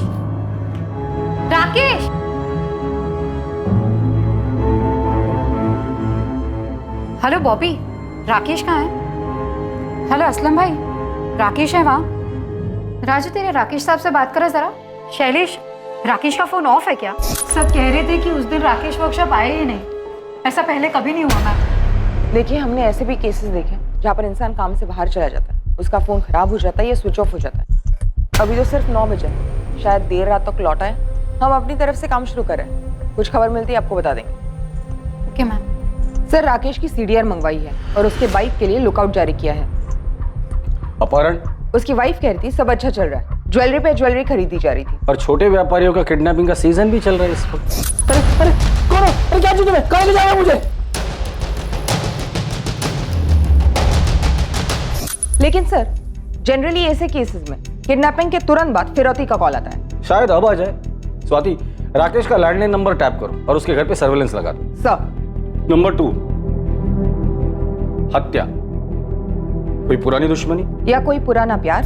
राकेश! हेलो बॉबी, राकेश कहाँ है? हेलो असलम भाई, राकेश है वहाँ? राजू, तेरे राकेश साहब से बात करो जरा। शैलेश, राकेश का फोन ऑफ है क्या? सब कह रहे थे कि उस दिन राकेश वर्कशॉप आए ही नहीं। ऐसा पहले कभी नहीं हुआ मैम। देखिए, हमने ऐसे भी केसेस देखे जहाँ पर इंसान काम से बाहर चला जाता है, उसका फोन खराब हो जाता है या स्विच ऑफ हो जाता है। अभी तो सिर्फ 9 बजे, शायद देर रात तक लौटा है। हम अपनी तरफ से काम शुरू करें, कुछ खबर मिलती है आपको बता देंगे। Okay ma'am. सर, राकेश की CDR मंगवाई है और उसके बाइक के लिए लुकआउट जारी किया है। अपहरण? उसकी वाइफ कह रही थी सब अच्छा चल रहा है, ज्वेलरी पे ज्वेलरी खरीदी जा रही थी। और छोटे व्यापारियों का किडनैपिंग का सीजन भी चल रहा है इस वक्त। अरे कौन हो? अरे क्या चाहिए तुम्हें? कहाँ ले जा रहे हो मुझे? लेकिन सर, जनरली ऐसे केसेस में किडनैपिंग के तुरंत बाद फिरौती का कॉल आता है। शायद अब आ जाए। स्वाति, राकेश का लैंडलाइन नंबर टैप करो और उसके घर पे सर्वेलेंस लगा दो। सर। नंबर 2, हत्या। कोई पुरानी दुश्मनी या कोई पुराना प्यार?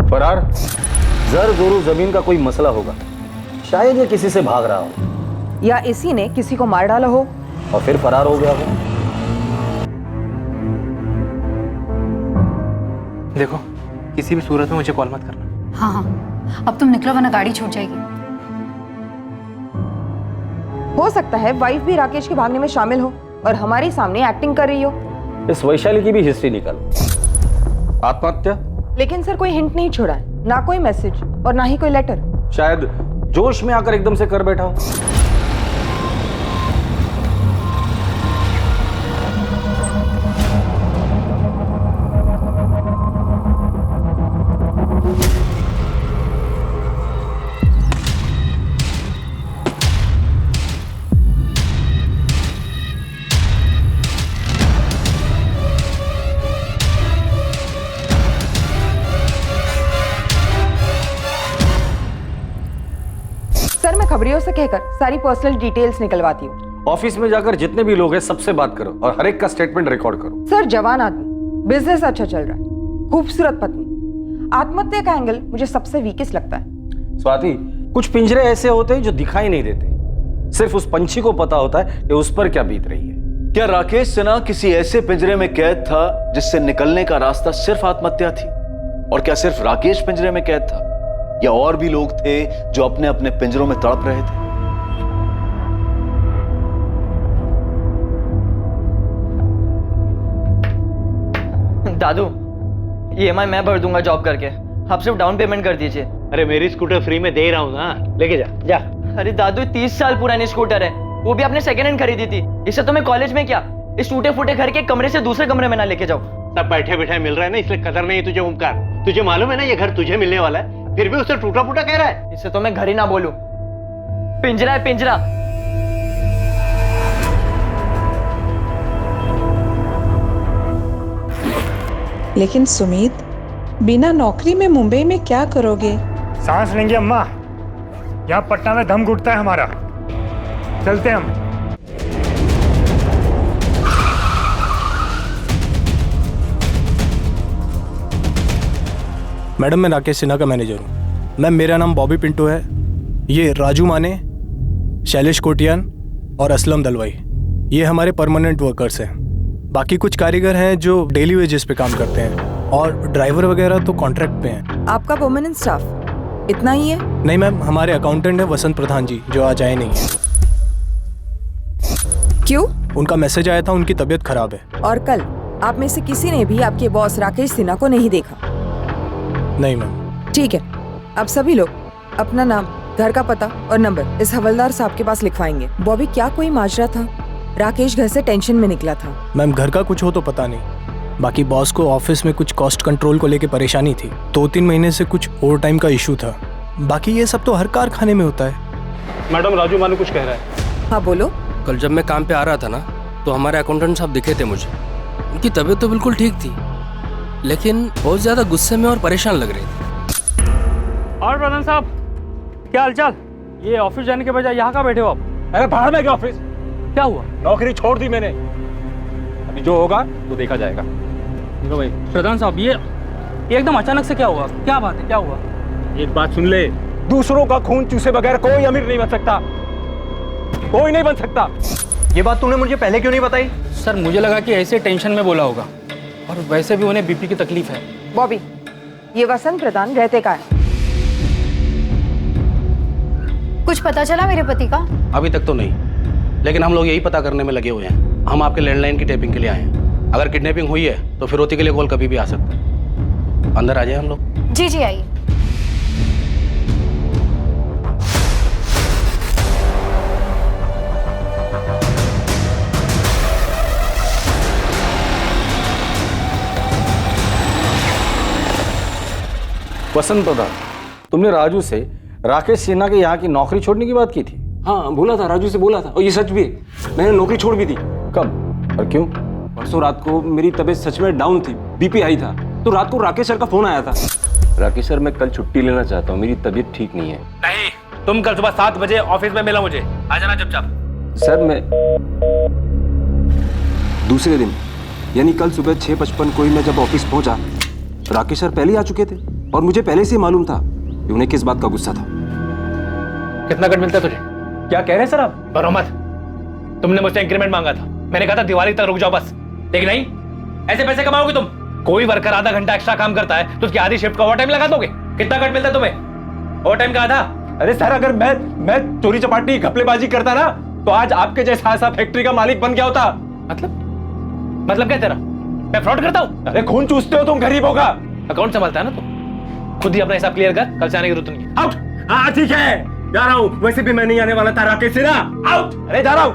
फरार? जर जोरू जमीन का कोई मसला होगा, शायद ये किसी से भाग रहा हो, या इसी ने किसी को मार डाला हो और फिर फरार हो गया हो। देखो, किसी भी सूरत में मुझे कॉल मत करना। हाँ हाँ, अब तुम निकलो वरना गाड़ी छूट जाएगी। हो सकता है वाइफ भी राकेश के भागने में शामिल हो और हमारे सामने एक्टिंग कर रही हो। इस वैशाली की भी हिस्ट्री निकालो। आत्महत्या? लेकिन सर कोई हिंट नहीं छोड़ा है, ना कोई मैसेज और ना ही कोई लेटर। शायद जोश में आकर एकदम से कर बैठा हो। सर मैं खबरियों से कहकर सारी पर्सनल डिटेल्स निकलवाती हूँ। ऑफिस में जाकर जितने भी लोग हैं सबसे बात करो और हर एक का स्टेटमेंट रिकॉर्ड करो। सर जवान आदमी, बिजनेस अच्छा चल रहा है, खूबसूरत पत्नी, आत्महत्या का एंगल मुझे सबसे वीकेस्ट लगता है। स्वाति, कुछ पिंजरे ऐसे होते हैं जो दिखाई नहीं देते, सिर्फ उस पंछी को पता होता है कि उस पर क्या बीत रही है। क्या राकेश सिन्हा किसी ऐसे पिंजरे में कैद था जिससे निकलने का रास्ता सिर्फ आत्महत्या थी? और क्या सिर्फ राकेश पिंजरे में कैद था या और भी लोग थे जो अपने अपने पिंजरों में तड़प रहे थे? दादू, EMI मैं भर दूंगा जॉब करके, आप सिर्फ डाउन पेमेंट कर दीजिए। अरे मेरी स्कूटर फ्री में दे ही रहा हूँ ना, लेके जा जा। अरे दादू 30 साल पुरानी स्कूटर है, वो भी आपने सेकेंड हैंड खरीदी थी। इससे तो मैं कॉलेज में क्या इस टूटे फूटे घर के कमरे से दूसरे कमरे में ना लेके जाऊँ। सब बैठे बैठे मिल रहा है ना, इसलिए कदर नहीं है तुझे। ओमकार, तुझे मालूम है ना ये घर तुझे मिलने वाला है, फिर भी उसे टूटा फूटा कह रहा है। इससे तो मैं घर ही ना बोलूं, पिंजरा है पिंजरा। लेकिन सुमित, बिना नौकरी में मुंबई में क्या करोगे? सांस लेंगे अम्मा, यहाँ पटना में दम घुटता है हमारा। चलते हम। मैडम, मैं राकेश सिन्हा का मैनेजर हूँ। मैम, मेरा नाम बॉबी पिंटू है। ये राजू माने, शैलेश कोटियान और असलम दलवाई, ये हमारे परमानेंट वर्कर्स हैं। बाकी कुछ कारीगर हैं जो डेली वेजेस पे काम करते हैं और ड्राइवर वगैरह तो कॉन्ट्रैक्ट पे हैं। आपका परमानेंट स्टाफ इतना ही है? नहीं मैम, हमारे अकाउंटेंट है वसंत प्रधान जी, जो आज आए नहीं है। क्यों? उनका मैसेज आया था, उनकी तबीयत खराब है। और कल आप में से किसी ने भी आपके बॉस राकेश सिन्हा को नहीं देखा? नहीं मैम। ठीक है, अब सभी लोग अपना नाम, घर का पता और नंबर इस हवलदार साहब के पास लिखवाएंगे। बॉबी, क्या कोई माजरा था? राकेश घर से टेंशन में निकला था। मैम, घर का कुछ हो तो पता नहीं, बाकी बॉस को ऑफिस में कुछ कॉस्ट कंट्रोल को लेके परेशानी थी। 2-3 महीने से कुछ ओवर टाइम का इशू था। बाकी ये सब तो हर कारखाने में होता है। मैडम, राजू मानू कुछ कह रहा है। हाँ बोलो। कल जब मैं काम पे आ रहा था ना, तो हमारे अकाउंटेंट साहब दिखे थे मुझे। उनकी तबीयत तो बिल्कुल ठीक थी, लेकिन बहुत ज्यादा गुस्से में और परेशान लग रही थी। और प्रधान साहब, क्या हालचाल? ये ऑफिस जाने के बजाय यहाँ का बैठे हो आप? अरे बाहर में क्या ऑफिस? क्या हुआ? नौकरी छोड़ दी मैंने। अभी जो होगा तो देखा जाएगा। लो भाई। प्रधान साहब, ये एकदम अचानक से क्या हुआ? क्या बात है, क्या हुआ? एक बात सुन ले, दूसरों का खून चूसे बगैर कोई अमीर नहीं बन सकता, कोई नहीं बन सकता। ये बात तूने मुझे पहले क्यों नहीं बताई? सर, मुझे लगा कि ऐसे टेंशन में बोला होगा, और वैसे भी उन्हें बीपी की तकलीफ है। बॉबी, ये वसंत प्रधान रहते का है। कुछ पता चला मेरे पति का? अभी तक तो नहीं, लेकिन हम लोग यही पता करने में लगे हुए हैं। हम आपके लैंडलाइन की टेपिंग के लिए आए हैं। अगर किडनैपिंग हुई है तो फिरौती के लिए कॉल कभी भी आ सकता है। अंदर आ जाए हम लोग। जी जी आइए। वसंत प्रधान, तुमने राजू से राकेश सिन्हा के यहाँ की नौकरी छोड़ने की बात की थी? हाँ, बोला था, राजू से बोला था, और ये सच भी है। मैंने नौकरी छोड़ भी दी। कब और क्यों? परसों रात को मेरी तबीयत सच में डाउन थी, बीपी हाई था, तो रात को राकेश सर का फोन आया था। राकेश सर, मैं कल छुट्टी लेना चाहता हूँ, मेरी तबीयत ठीक नहीं है। नहीं, तुम कल सुबह 7 बजे ऑफिस में मिला मुझे, आ जाना चुपचाप। सर, मैं दूसरे दिन यानी कल सुबह 6:55 को ही मैं जब ऑफिस पहुंचा, राकेश सर पहले ही आ चुके थे, और मुझे पहले से ही मालूम था कि उन्हें किस बात का गुस्सा था। कितना कट मिलता है तुझे? क्या कह रहे हैं सर आप? डरो मत। तुमने मुझसे इंक्रीमेंट मांगा था, मैंने कहा था दिवाली तक रुक जाओ बस, लेकिन नहीं, ऐसे पैसे कमाओगे तुम। कोई वर्कर आधा घंटा एक्स्ट्रा काम करता है तो उसकी आधी शिफ्ट का ओवर टाइम लगा दोगे? कितना कट मिलता है तुम्हें ओवर टाइम का आधा? अरे सर, अगर मैं चोरी चपाटी घपलेबाजी करता ना तो आज आपके जैसा ऐसा फैक्ट्री का मालिक बन गया होता। मतलब क्या तेरा? मैं फ्रॉड करता हूँ? अरे खून चूसते हो तुम गरीबों का। अकाउंट संभालता है ना तू, खुद ही अपना हिसाब क्लियर कर, कल से आने की जरूरत नहीं है। आउट। हाँ ठीक है, जा रहा हूँ। वैसे भी मैं नहीं आने वाला था राकेश से ना। आउट। अरे जा रहा हूँ।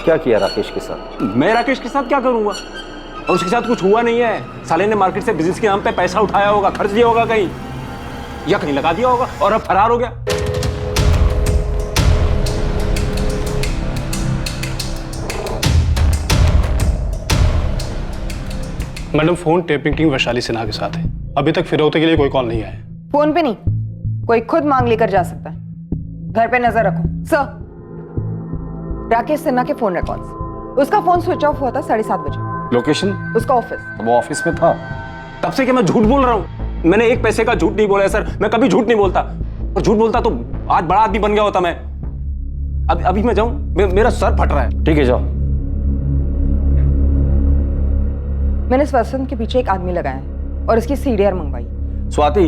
क्या किया राकेश के साथ? मैं राकेश के साथ क्या करूंगा? और उसके साथ कुछ हुआ नहीं है। साले ने मार्केट से बिजनेस के नाम पे पैसा उठाया होगा, खर्च दिया होगा कहीं, या कहीं लगा दिया होगा और अब फरार हो गया। Madam, phone tapping team Vaishali Sinha के साथ है। अभी तक फिरौते के लिए कोई कॉल नहीं आया। फोन पे नहीं, कोई खुद मांग लेकर जा सकता है। घर पे नजर रखो। सर, राकेश सिन्हा के फोन रिकॉर्ड्स। उसका फोन स्विच ऑफ हुआ था 7:30 बजे। लोकेशन? उसका ऑफिस। वो ऑफिस में था। तब से कि मैं झूठ बोल रहा हूँ? मैंने एक पैसे का झूठ नहीं बोला है सर। मैं कभी झूठ नहीं बोलता, और झूठ बोलता तो आज बड़ा आदमी बन गया होता मैं। अभी मैं जाऊं? मेरा सर फट रहा है। ठीक है, जाओ। मैंने इस वसंत के पीछे एक आदमी लगाया है और इसकी सीडीआर मंगवाई। स्वाति,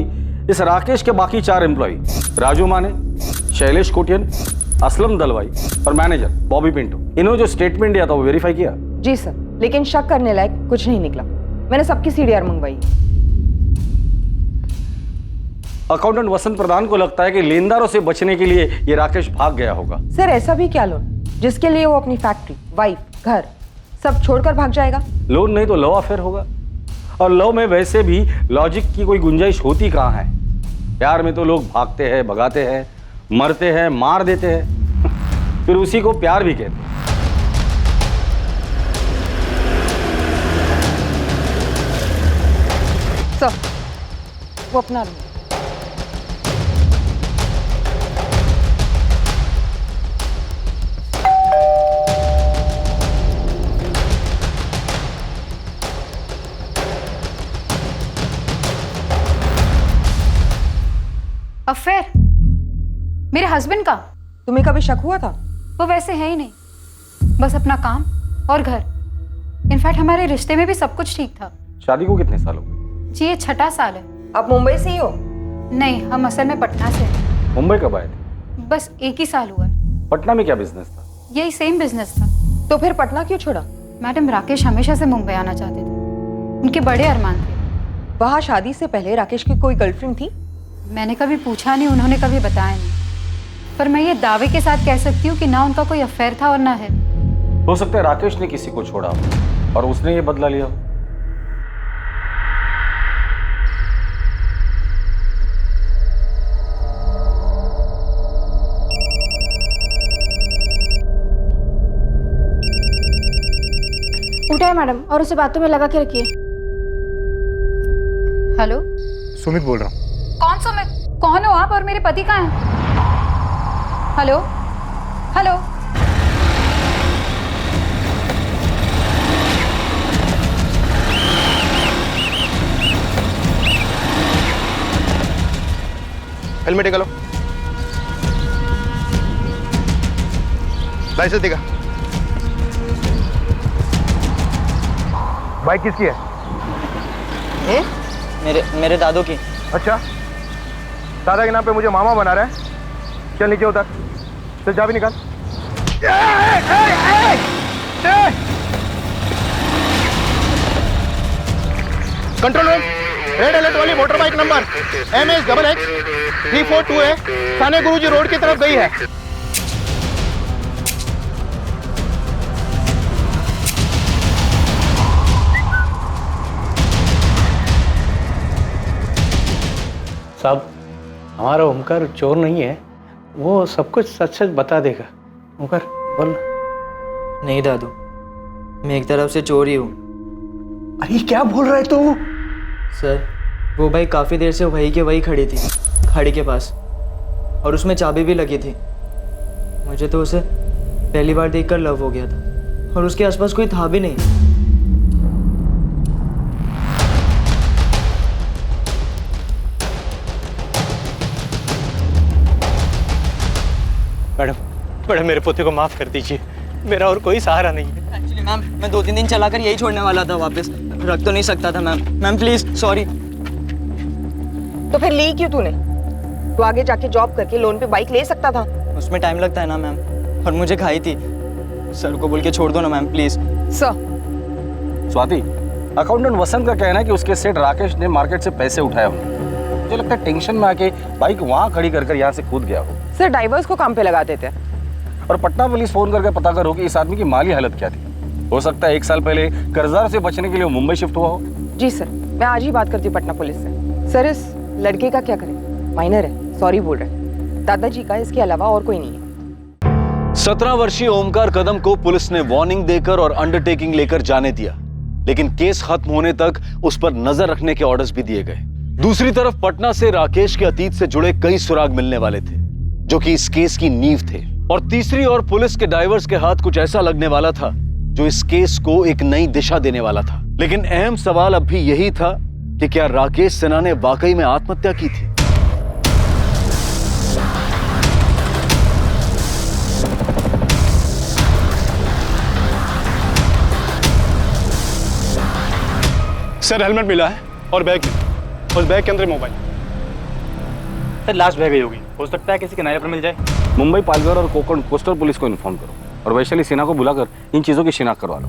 इस राकेश के बाकी 4 एम्प्लॉय, राजू माने, शैलेश कोटियन, असलम दलवाई और मैनेजर बॉबी पिंटू, इन्होंने जो स्टेटमेंट दिया था वो वेरीफाई किया? जी सर, लेकिन शक करने लायक कुछ नहीं निकला। मैंने सबकी सीडीआर मंगवाई। अकाउंटेंट वसंत प्रधान को लगता है कि लेनदारों से बचने के लिए ये राकेश भाग गया होगा। सर, ऐसा भी क्या लोन जिसके लिए वो अपनी फैक्ट्री, वाइफ, घर सब छोड़कर भाग जाएगा? लोन नहीं तो लव अफेयर होगा, और लव में वैसे भी लॉजिक की कोई गुंजाइश होती कहाँ है। प्यार में तो लोग भागते हैं, भगाते हैं, मरते हैं, मार देते हैं, फिर उसी को प्यार भी कहते हैं। सर, वो अपना रूम। अफेयर मेरे हस्बैंड का? तुम्हें कभी शक हुआ था? वो वैसे है ही नहीं, बस अपना काम और घर। इनफैक्ट हमारे रिश्ते में भी सब कुछ ठीक था। शादी को कितने साल हो गए? जी, ये 6ठा साल है। आप मुंबई से ही हो? नहीं, हम असल में पटना से हैं। मुंबई कब आए थे? बस 1 ही साल हुआ है। पटना में क्या बिजनेस था? यही सेम बिजनेस था। तो फिर पटना क्यों छोड़ा? मैडम, राकेश हमेशा से मुंबई आना चाहते थे, उनके बड़े अरमान थे। वहाँ शादी से पहले राकेश की कोई गर्लफ्रेंड थी? मैंने कभी पूछा नहीं, उन्होंने कभी बताया नहीं, पर मैं ये दावे के साथ कह सकती हूँ कि ना उनका कोई अफेयर था और ना है। हो सकता है राकेश ने किसी को छोड़ा हो और उसने ये बदला लिया हो। उठाए मैडम और उसे बातों में लगा के रखिए। हेलो, सुमित बोल रहा हूँ। कौन सुमित? कौन हो आप और मेरे पति कहाँ हैं? हेलो हेलो, हेलमेट निकालो, लाइसेंस दिखा। बाइक किसकी है? मेरे दादू की। अच्छा, दादा के नाम पे मुझे मामा बना रहा है। चल नीचे उतर, चल चाबी निकाल। कंट्रोल रूम, रेड अलर्ट वाली motor bike number MS XX 342 है, थाने गुरुजी रोड की तरफ गई है। साहब, हमारा ओमकार चोर नहीं है, वो सब कुछ सच सच बता देगा। ओमकार बोल। नहीं दादू, मैं एक तरफ से चोर ही हूँ। अरे क्या बोल रहा है तू? सर, वो बाइक काफ़ी देर से वही के वही खड़ी थी, खाड़ी के पास, और उसमें चाबी भी लगी थी। मुझे तो उसे पहली बार देखकर लव हो गया था, और उसके आसपास कोई था भी नहीं। मैडम, मेरे पोते को माफ कर दीजिए, मेरा और कोई सहारा नहीं है। एक्चुअली मैम, मैं 2-3 दिन चलाकर यही छोड़ने वाला था वापस, रख तो नहीं सकता था मैम। Ma'am please sorry. तो फिर ली क्यों तूने? तू आगे जाके जॉब करके लोन पे बाइक ले सकता था। उसमें टाइम लगता है ना मैम, और मुझे खाई थी। सर को बोल के छोड़ दो ना ma'am please. Sir Swati, accountant Vasant का कहना है कि उसके सेठ राकेश ने मार्केट से पैसे उठाए होंगे। मुझे लगता है टेंशन में आके बाइक वहां खड़ी कर यहाँ से कूद गया हो। सर ड्राइवर्स को काम पे लगा देते हैं। और पटना पुलिस फोन करके पता करो कि इस आदमी की माली हालत क्या थी। हो सकता है 1 साल पहले कर्जदार से बचने के लिए वो मुंबई शिफ्ट हुआ हो। जी सर, मैं आज ही बात करती हूँ पटना पुलिस से। सर इस लड़के का क्या करें? माइनर है, सॉरी बोल रहे। दादाजी का इसके अलावा और कोई नहीं है। 17 वर्षीय ओमकार कदम को पुलिस ने वार्निंग देकर और अंडरटेकिंग लेकर जाने दिया, लेकिन केस खत्म होने तक उस पर नजर रखने के ऑर्डर्स भी दिए गए। दूसरी तरफ पटना से राकेश के अतीत से जुड़े कई सुराग मिलने वाले थे, जो कि इस केस की नींव थे। और तीसरी ओर पुलिस के डाइवर्स के हाथ कुछ ऐसा लगने वाला था जो इस केस को एक नई दिशा देने वाला था। लेकिन अहम सवाल अब भी यही था कि क्या राकेश सिन्हा ने वाकई में आत्महत्या की थी? सर हेलमेट मिला है और बैग मिला। उस बैग के अंदर मोबाइल। सर लास्ट बैग ही होगी, हो सकता है किसी किनारे पर मिल जाए। मुंबई, पालघर और कोकण कोस्टल पुलिस को इन्फॉर्म करो और वैशाली सेना को बुलाकर इन चीजों की शिनाख्त करवा लो।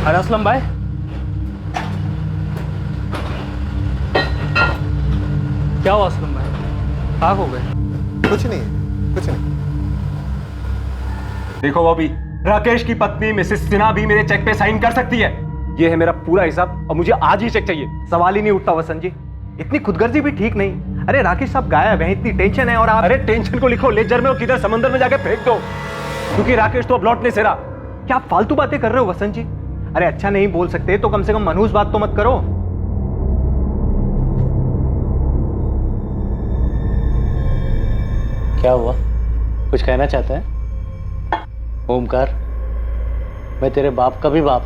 अरे असलम भाई, क्या हुआ असलम भाई? कहाँ हो गए? कुछ नहीं, कुछ नहीं। देखो बॉबी, राकेश की पत्नी मिसेस सिन्हा भी मेरे चेक पे साइन कर सकती है। ये है मेरा पूरा हिसाब और मुझे आज ही चेक चाहिए। सवाल ही नहीं उठता वसंत जी, इतनी खुदगर्जी भी ठीक नहीं। अरे राकेश साहब गायब है, इतनी टेंशन है और आप। अरे टेंशन को लिखो लेजर में और किधर समंदर में जाके फेंक दो, क्योंकि राकेश तो अब लौट नहीं से रहा। क्या आप फालतू बातें कर रहे हो वसंत जी? अरे अच्छा नहीं बोल सकते तो कम से कम मनहूस बात तो मत करो। क्या हुआ? कुछ कहना चाहता है? ओमकार, मैं तेरे बाप का भी बाप,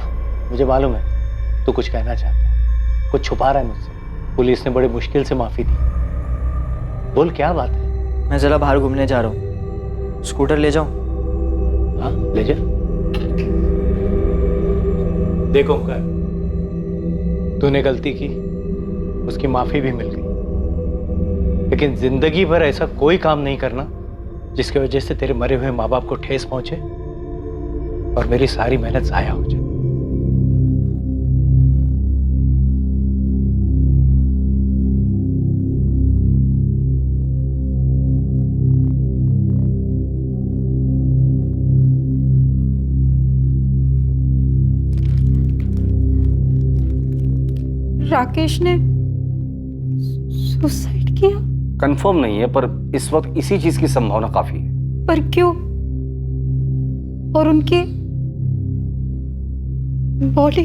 मुझे मालूम है तू कुछ कहना चाहता है, कुछ छुपा रहा है मुझसे। पुलिस ने बड़ी मुश्किल से माफी दी, बोल क्या बात है? मैं जरा बाहर घूमने जा रहा हूँ, स्कूटर ले जाऊं? हाँ ले जा। देखो ओमकार, तूने गलती की, उसकी माफी भी मिल गई, लेकिन जिंदगी भर ऐसा कोई काम नहीं करना जिसकी वजह से तेरे मरे हुए माँ बाप को ठेस पहुंचे और मेरी सारी मेहनत जाया हो जाए। राकेश ने सुसाइड किया? कंफर्म नहीं है, पर इस वक्त इसी चीज की संभावना काफी है। पर क्यों? और उनकी बॉडी?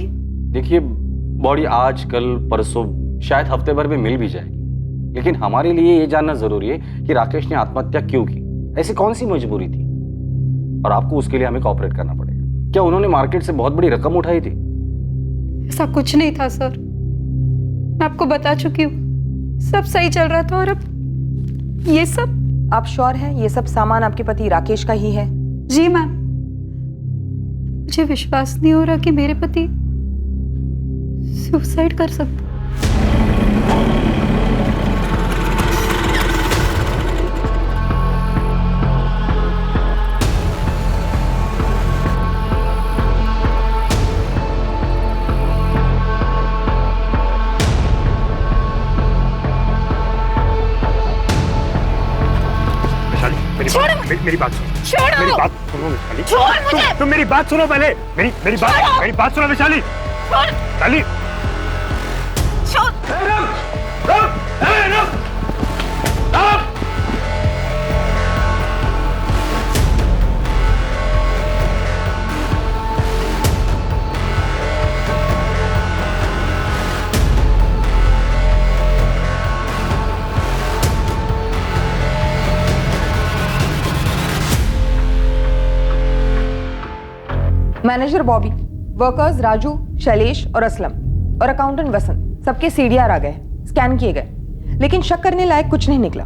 देखिए, बॉडी आज कल परसों शायद हफ्ते भर में मिल भी जाएगी, लेकिन हमारे लिए ये जानना जरूरी है कि राकेश ने आत्महत्या क्यों की, ऐसी कौन सी मजबूरी थी, और आपको उसके लिए हमें कोऑपरेट करना पड़ेगा। क्या उन्होंने मार्केट से बहुत बड़ी रकम उठाई थी? ऐसा कुछ नहीं था सर, मैं आपको बता चुकी हूँ, सब सही चल रहा था और अब ये सब। आप श्योर हैं ये सब सामान आपके पति राकेश का ही है? जी मैम, मुझे विश्वास नहीं हो रहा कि मेरे पति सुसाइड कर सकते। मेरी बात सुनो। छोड़ो। मेरी बात सुनो वैशाली। छोड़ मुझे। तुम मेरी बात सुनो पहले। मेरी बात सुनो वैशाली। वैशाली। मैनेजर बॉबी, वर्कर्स राजू, शैलेश और असलम और अकाउंटेंट वसंत, सबके सीडीआर आ गए, स्कैन किए गए। लेकिन शक करने लायक कुछ नहीं निकला।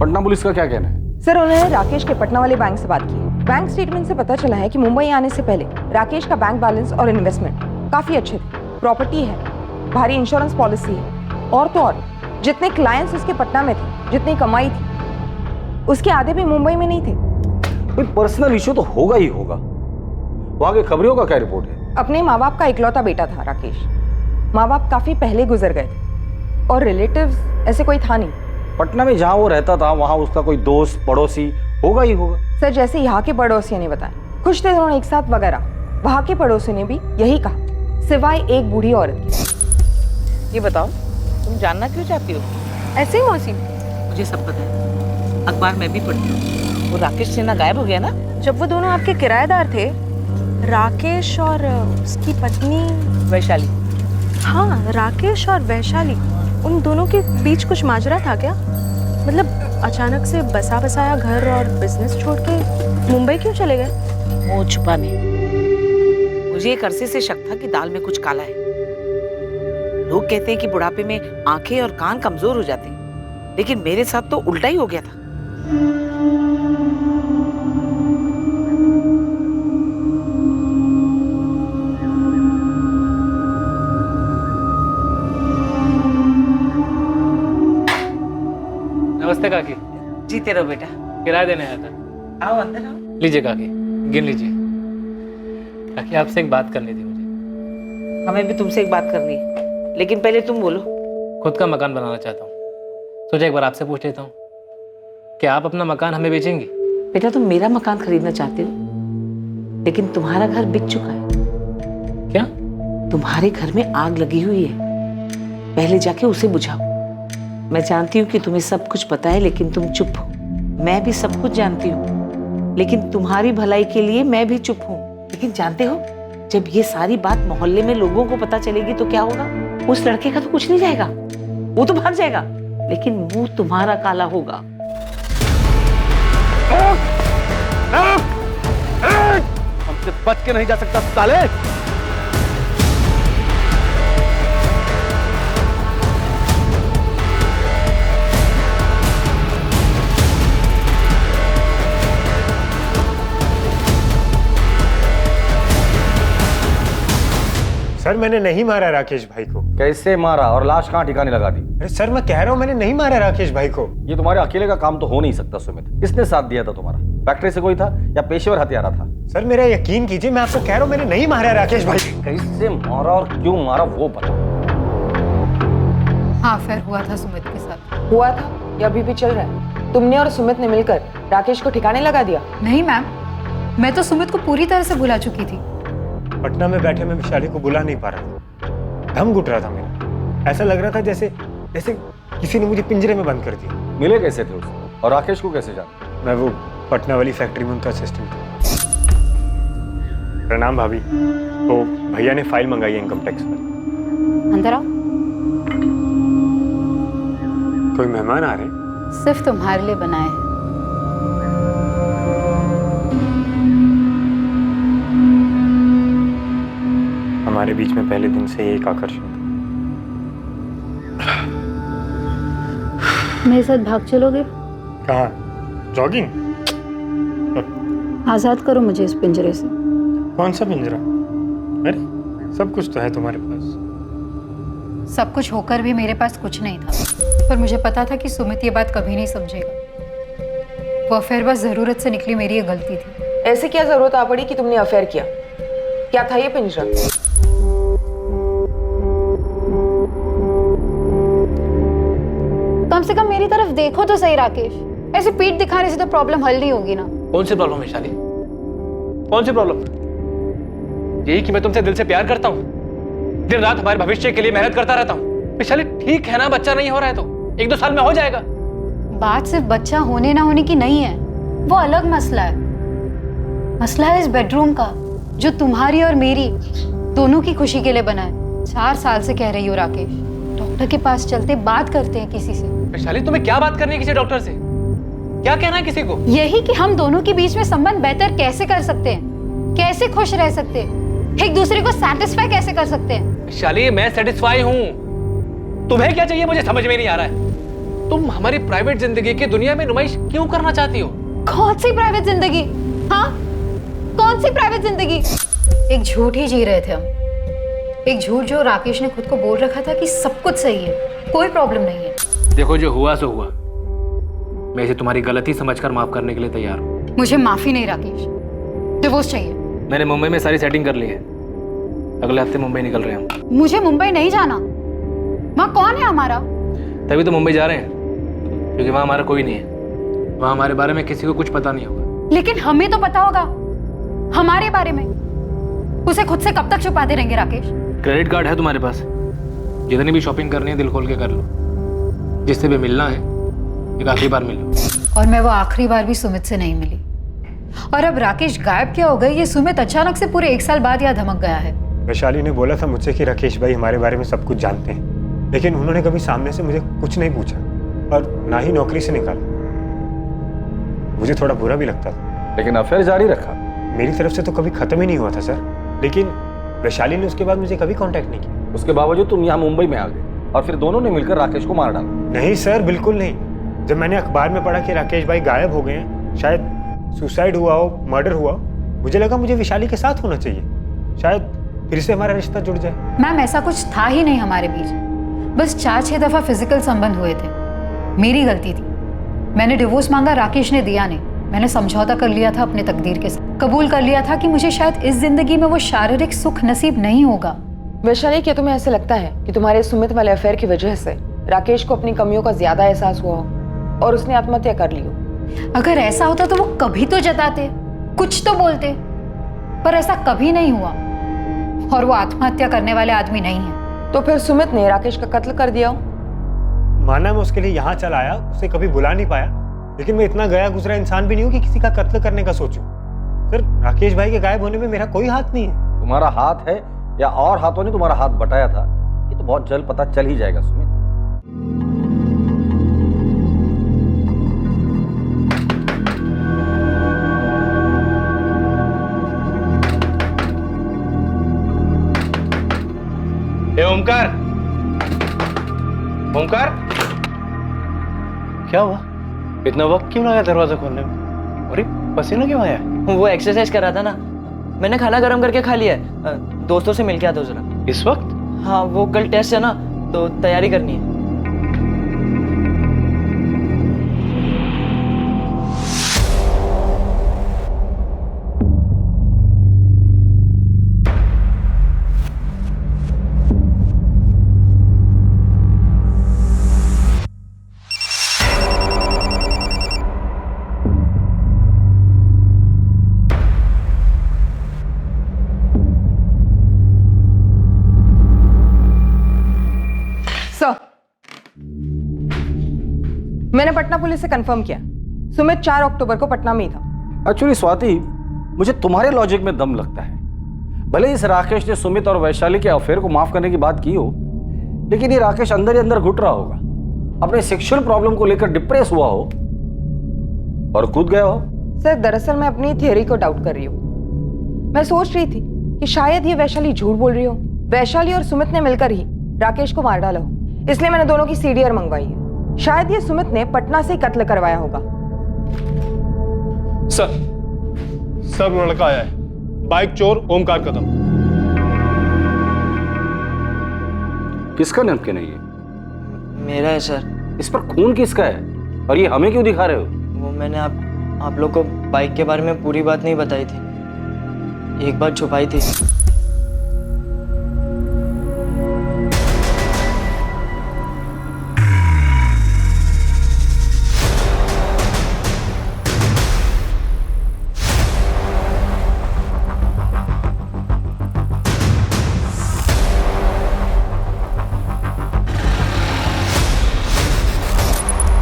पटना पुलिस का क्या कहना है? सर, उन्होंने राकेश के पटना वाले बैंक से बात की है। बैंक स्टेटमेंट से पता चला है कि मुंबई आने से पहले राकेश का बैंक बैलेंस और इन्वेस्टमेंट काफी अच्छे थे। प्रॉपर्टी है, भारी इंश्योरेंस पॉलिसी है, और तो और जितने क्लाइंट्स उसके पटना में थे, जितनी कमाई थी, उसके आधे भी मुंबई में नहीं थे। कोई पर्सनल इशू तो होगा ही होगा। वहां के खबरियों का क्या रिपोर्ट है? अपने माँ बाप का इकलौता बेटा था राकेश। माँ बाप काफी पहले गुजर गए थे और रिलेटिव्स ऐसे कोई था नहीं। पटना में जहां वो रहता था वहां उसका कोई दोस्त पड़ोसी होगा ही होगा। सर, जैसे यहाँ के पड़ोसियों ने बताया, खुश थे दोनों एक साथ वगैरह, वहाँ के पड़ोसियों ने भी यही कहा, सिवाय एक बूढ़ी औरत की। ये बताओ, तुम जानना क्यों चाहती हो? ऐसे ही मौसी, मुझे सब पता है, अखबार में भी पढ़ती हूँ। वो राकेश सिन्हा गायब हो गया ना? जब वो दोनों आपके किराएदार थे, राकेश और उसकी पत्नी वैशाली। हाँ, राकेश और वैशाली, उन दोनों के बीच कुछ माजरा था क्या? मतलब अचानक से बसा बसाया घर और बिजनेस छोड़ के मुंबई क्यों चले गए? मुंह छुपाने। मुझे एक अरसे से शक था कि दाल में कुछ काला है। लोग कहते हैं कि बुढ़ापे में आंखें और कान कमजोर हो जाते हैं, लेकिन मेरे साथ तो उल्टा ही हो गया था। नमस्ते काकी। जीते रहो बेटा। किराया देने आया था। आओ अंदर आओ। लीजिए काकी, गिन लीजिए। काकी, आपसे एक बात करनी थी मुझे। हमें भी तुमसे एक बात करनी है, लेकिन पहले तुम बोलो। खुद का मकान बनाना चाहता हूँ, सोचा एक बार आपसे पूछ लेता हूँ, क्या आप अपना मकान हमें बेचेंगी? बेटा, तुम मेरा मकान खरीदना चाहते हो, लेकिन तुम्हारा घर बिक चुका है। क्या? तुम्हारे घर में आग लगी हुई है, पहले जाके उसे बुझाओ। मैं जानती हूँ कि तुम्हें सब कुछ पता है, लेकिन तुम चुप हो। मैं भी सब कुछ जानती हूँ, लेकिन तुम्हारी भलाई के लिए मैं भी चुप हूँ। लेकिन जानते हो, जब ये सारी बात मोहल्ले में लोगों को पता चलेगी तो क्या होगा? उस लड़के का तो कुछ नहीं जाएगा, वो तो भाग जाएगा, लेकिन मुंह तुम्हारा काला होगा। हमसे बच के नहीं जा सकता साले। सर, मैंने नहीं मारा राकेश भाई को। कैसे मारा और लाश कहाँ ठिकाने लगा दी? अरे सर, मैं कह रहा हूँ मैंने नहीं मारा राकेश भाई को। ये तुम्हारे अकेले का काम तो हो नहीं सकता सुमित। किसने साथ दिया था तुम्हारा? फैक्ट्री से कोई था या पेशेवर हत्यारा था? सर, मेरा यकीन कीजिए, मैं आपको कह रहा हूँ मैंने नहीं मारा राकेश भाई। कैसे मारा और क्यों मारा वो बताओ। हाँ, अफेयर हुआ था सुमित के साथ। हुआ था या अभी भी चल रहा है? तुमने और सुमित ने मिलकर राकेश को ठिकाने लगा दिया? नहीं मैम, मैं तो सुमित को पूरी तरह से भुला चुकी थी। पटना में बैठे मैं विशाली को बुला नहीं पा रहा था, दम घुट रहा था मेरा। ऐसा लग रहा था जैसे किसी ने मुझे पिंजरे में बंद कर दिया। मिले कैसे थे उससे और राकेश को कैसे जाना? मैं वो पटना वाली फैक्ट्री में उनका असिस्टेंट था। प्रणाम भाभी। तो भैया ने फाइल मंगाई है इनकम टैक्स पर। अंदर आओ। कोई मेहमान आ रहे हैं? सिर्फ तुम्हारे लिए बनाए हैं। हमारे बीच में पहले दिन से एक आकर्षण था। मेरे साथ भाग चलोगे? कहाँ? जॉगिंग? आजाद करो मुझे इस पिंजरे से। कौन सा पिंजरा? अरे सब कुछ तो है तुम्हारे पास। सब कुछ होकर भी मेरे पास कुछ नहीं था, पर मुझे पता था कि सुमित ये बात कभी नहीं समझेगा। वो अफेयर बस जरूरत से निकली, मेरी ये गलती थी। ऐसे क्या जरूरत आ पड़ी कि तुमने अफेयर किया? क्या था ये पिंजरा? कम से कम मेरी तरफ देखो तो सही राकेश। ऐसे पीठ दिखाने से तो प्रॉब्लम हल नहीं होगी ना। कौन सी प्रॉब्लम है शाली? कौन सी प्रॉब्लम? यही कि मैं तुमसे दिल से प्यार करता हूँ, दिन रात हमारे भविष्य के लिए मेहनत करता रहता हूँ। विशाली, ठीक है ना, बच्चा नहीं हो रहा है तो 1-2 साल में हो जाएगा। बात सिर्फ बच्चा होने ना होने की नहीं है, वो अलग मसला है। मसला है इस बेडरूम का, जो तुम्हारी और मेरी दोनों की खुशी के लिए बना है। 4 साल से कह रही हो राकेश, डॉक्टर के पास चलते बात करते हैं किसी से। विशाली, तुम्हें क्या बात करनी है किसी डॉक्टर से? क्या कहना है किसी को? यही कि हम दोनों के बीच में संबंध बेहतर कैसे कर सकते हैं, कैसे खुश रह सकते हैं, एक दूसरे को सैटिस्फाई कैसे कर सकते हैं। विशाली, मैं सेटिस्फाई हूँ, तुम्हें क्या चाहिए मुझे समझ में नहीं आ रहा है। तुम हमारी प्राइवेट जिंदगी की दुनिया में नुमाइश क्यों करना चाहती हो? कौन सी प्राइवेट जिंदगी? हाँ, कौन सी प्राइवेट जिंदगी? एक झूठ ही जी रहे थे हम, एक झूठ जो राकेश ने खुद को बोल रखा था कि सब कुछ सही है, कोई प्रॉब्लम नहीं है। देखो, जो हुआ सो हुआ। मैं इसे तुम्हारी गलती समझकर माफ करने के लिए तैयार हूँ। मुझे माफी नहीं राकेश, डिवोर्स चाहिए। मैंने मुंबई में सारी सेटिंग कर ली है, अगले हफ्ते मुंबई निकल रहे हैं हम। मुझे मुंबई नहीं जाना, वहाँ कौन है हमारा? तभी तो मुंबई जा रहे हैं, क्योंकि वहाँ हमारा कोई नहीं है। वहाँ हमारे बारे में किसी को कुछ पता नहीं होगा। लेकिन हमें तो पता होगा हमारे बारे में। उसे खुद से कब तक छुपाते रहेंगे राकेश? क्रेडिट कार्ड है तुम्हारे पास, जितनी भी शॉपिंग करनी है दिल खोल के कर लो। जिससे भी मिलना है एक आखिरी बार मिलो। और मैं वो आखिरी बार भी सुमित से नहीं मिली। और अब राकेश गायब क्या हो गई, ये सुमित अचानक से पूरे 1 साल बाद यहाँ धमक गया है। वैशाली ने बोला था मुझसे कि राकेश भाई हमारे बारे में सब कुछ जानते हैं, लेकिन उन्होंने कभी सामने से मुझे कुछ नहीं पूछा और ना ही नौकरी से निकाला। मुझे थोड़ा बुरा भी लगता था, लेकिन अफेयर जारी रखा। मेरी तरफ से तो कभी खत्म ही नहीं हुआ था सर, लेकिन वैशाली ने उसके बाद मुझे कभी कांटेक्ट नहीं किया। उसके बावजूद तुम यहाँ मुंबई में आ गए और फिर दोनों ने मिलकर राकेश को मार डाला। नहीं सर, बिल्कुल नहीं। जब मैंने अखबार में पढ़ा कि राकेश भाई गायब हो गए हैं, शायद सुसाइड हुआ हो, मर्डर हुआ, मुझे लगा मुझे वैशाली के साथ होना चाहिए, शायद फिर से हमारा रिश्ता जुड़ जाए। मैम, ऐसा कुछ था ही नहीं हमारे बीच, बस 4-6 दफा फिजिकल संबंध हुए थे। मेरी गलती थी, मैंने डिवोर्स मांगा, राकेश ने दिया नहीं। मैंने समझौता कर लिया था अपने तकदीर के साथ, कबूल कर लिया था कि मुझे शायद इस जिंदगी में वो शारीरिक सुख नसीब नहीं होगा। वैशाली, क्या तुम्हें ऐसे लगता है कि तुम्हारे सुमित वाले अफेयर की वजह से राकेश को अपनी कमियों का ज्यादा एहसास हुआ हो और उसने आत्महत्या कर ली हो? अगर ऐसा होता तो वो कभी तो जताते, कुछ तो बोलते, पर ऐसा कभी नहीं हुआ और वो आत्महत्या करने वाले आदमी नहीं है। तो फिर सुमित ने राकेश का कत्ल कर दिया हो? माना मैं उसके लिए यहाँ चला आया, उसे कभी बुला नहीं पाया, लेकिन मैं इतना गया गुजरा इंसान भी नहीं हूँ कि किसी का कत्ल करने का सोचूं। सर, राकेश भाई के गायब होने में मेरा कोई हाथ नहीं है। तुम्हारा हाथ है या और हाथों ने तुम्हारा हाथ बटाया था, ये तो बहुत जल्द पता चल ही जाएगा सुमित। ओमकार, ओमकार, क्या हुआ? इतना वक्त क्यों लगा दरवाजा खोलने में? अरे पसीना क्यों आया? वो एक्सरसाइज कर रहा था ना, मैंने खाना गर्म करके खा लिया है। दोस्तों से मिल के आता हूँ जरा। इस वक्त? हाँ, वो कल टेस्ट है ना, तो तैयारी करनी है। मैंने पटना पुलिस से कंफर्म किया, सुमित 4 अक्टूबर को पटना में ही था। एक्चुअली स्वाति, मुझे तुम्हारे लॉजिक में दम लगता है। भले इस राकेश ने सुमित और वैशाली के अफेयर को माफ करने की बात की हो, लेकिन ये राकेश अंदर ही अंदर घुट रहा होगा, अपने सेक्सुअल प्रॉब्लम को लेकर डिप्रेस हुआ हो और कूद गया हो। सर, दरअसल मैं अपनी थियरी को डाउट कर रही हूँ। मैं सोच रही थी कि शायद ये वैशाली झूठ बोल रही हो, वैशाली और सुमित ने मिलकर ही राकेश को मार डाला हो, इसलिए मैंने दोनों की सीडीआर मंगवाई है। शायद ये सुमित ने पटना से ही कत्ल करवाया होगा। सर लड़का आया है, बाइक चोर ओमकार कदम। किसका नैपकिन है ये? मेरा है सर। इस पर खून किसका है और ये हमें क्यों दिखा रहे हो? वो मैंने आप लोग को बाइक के बारे में पूरी बात नहीं बताई थी, एक बात छुपाई थी।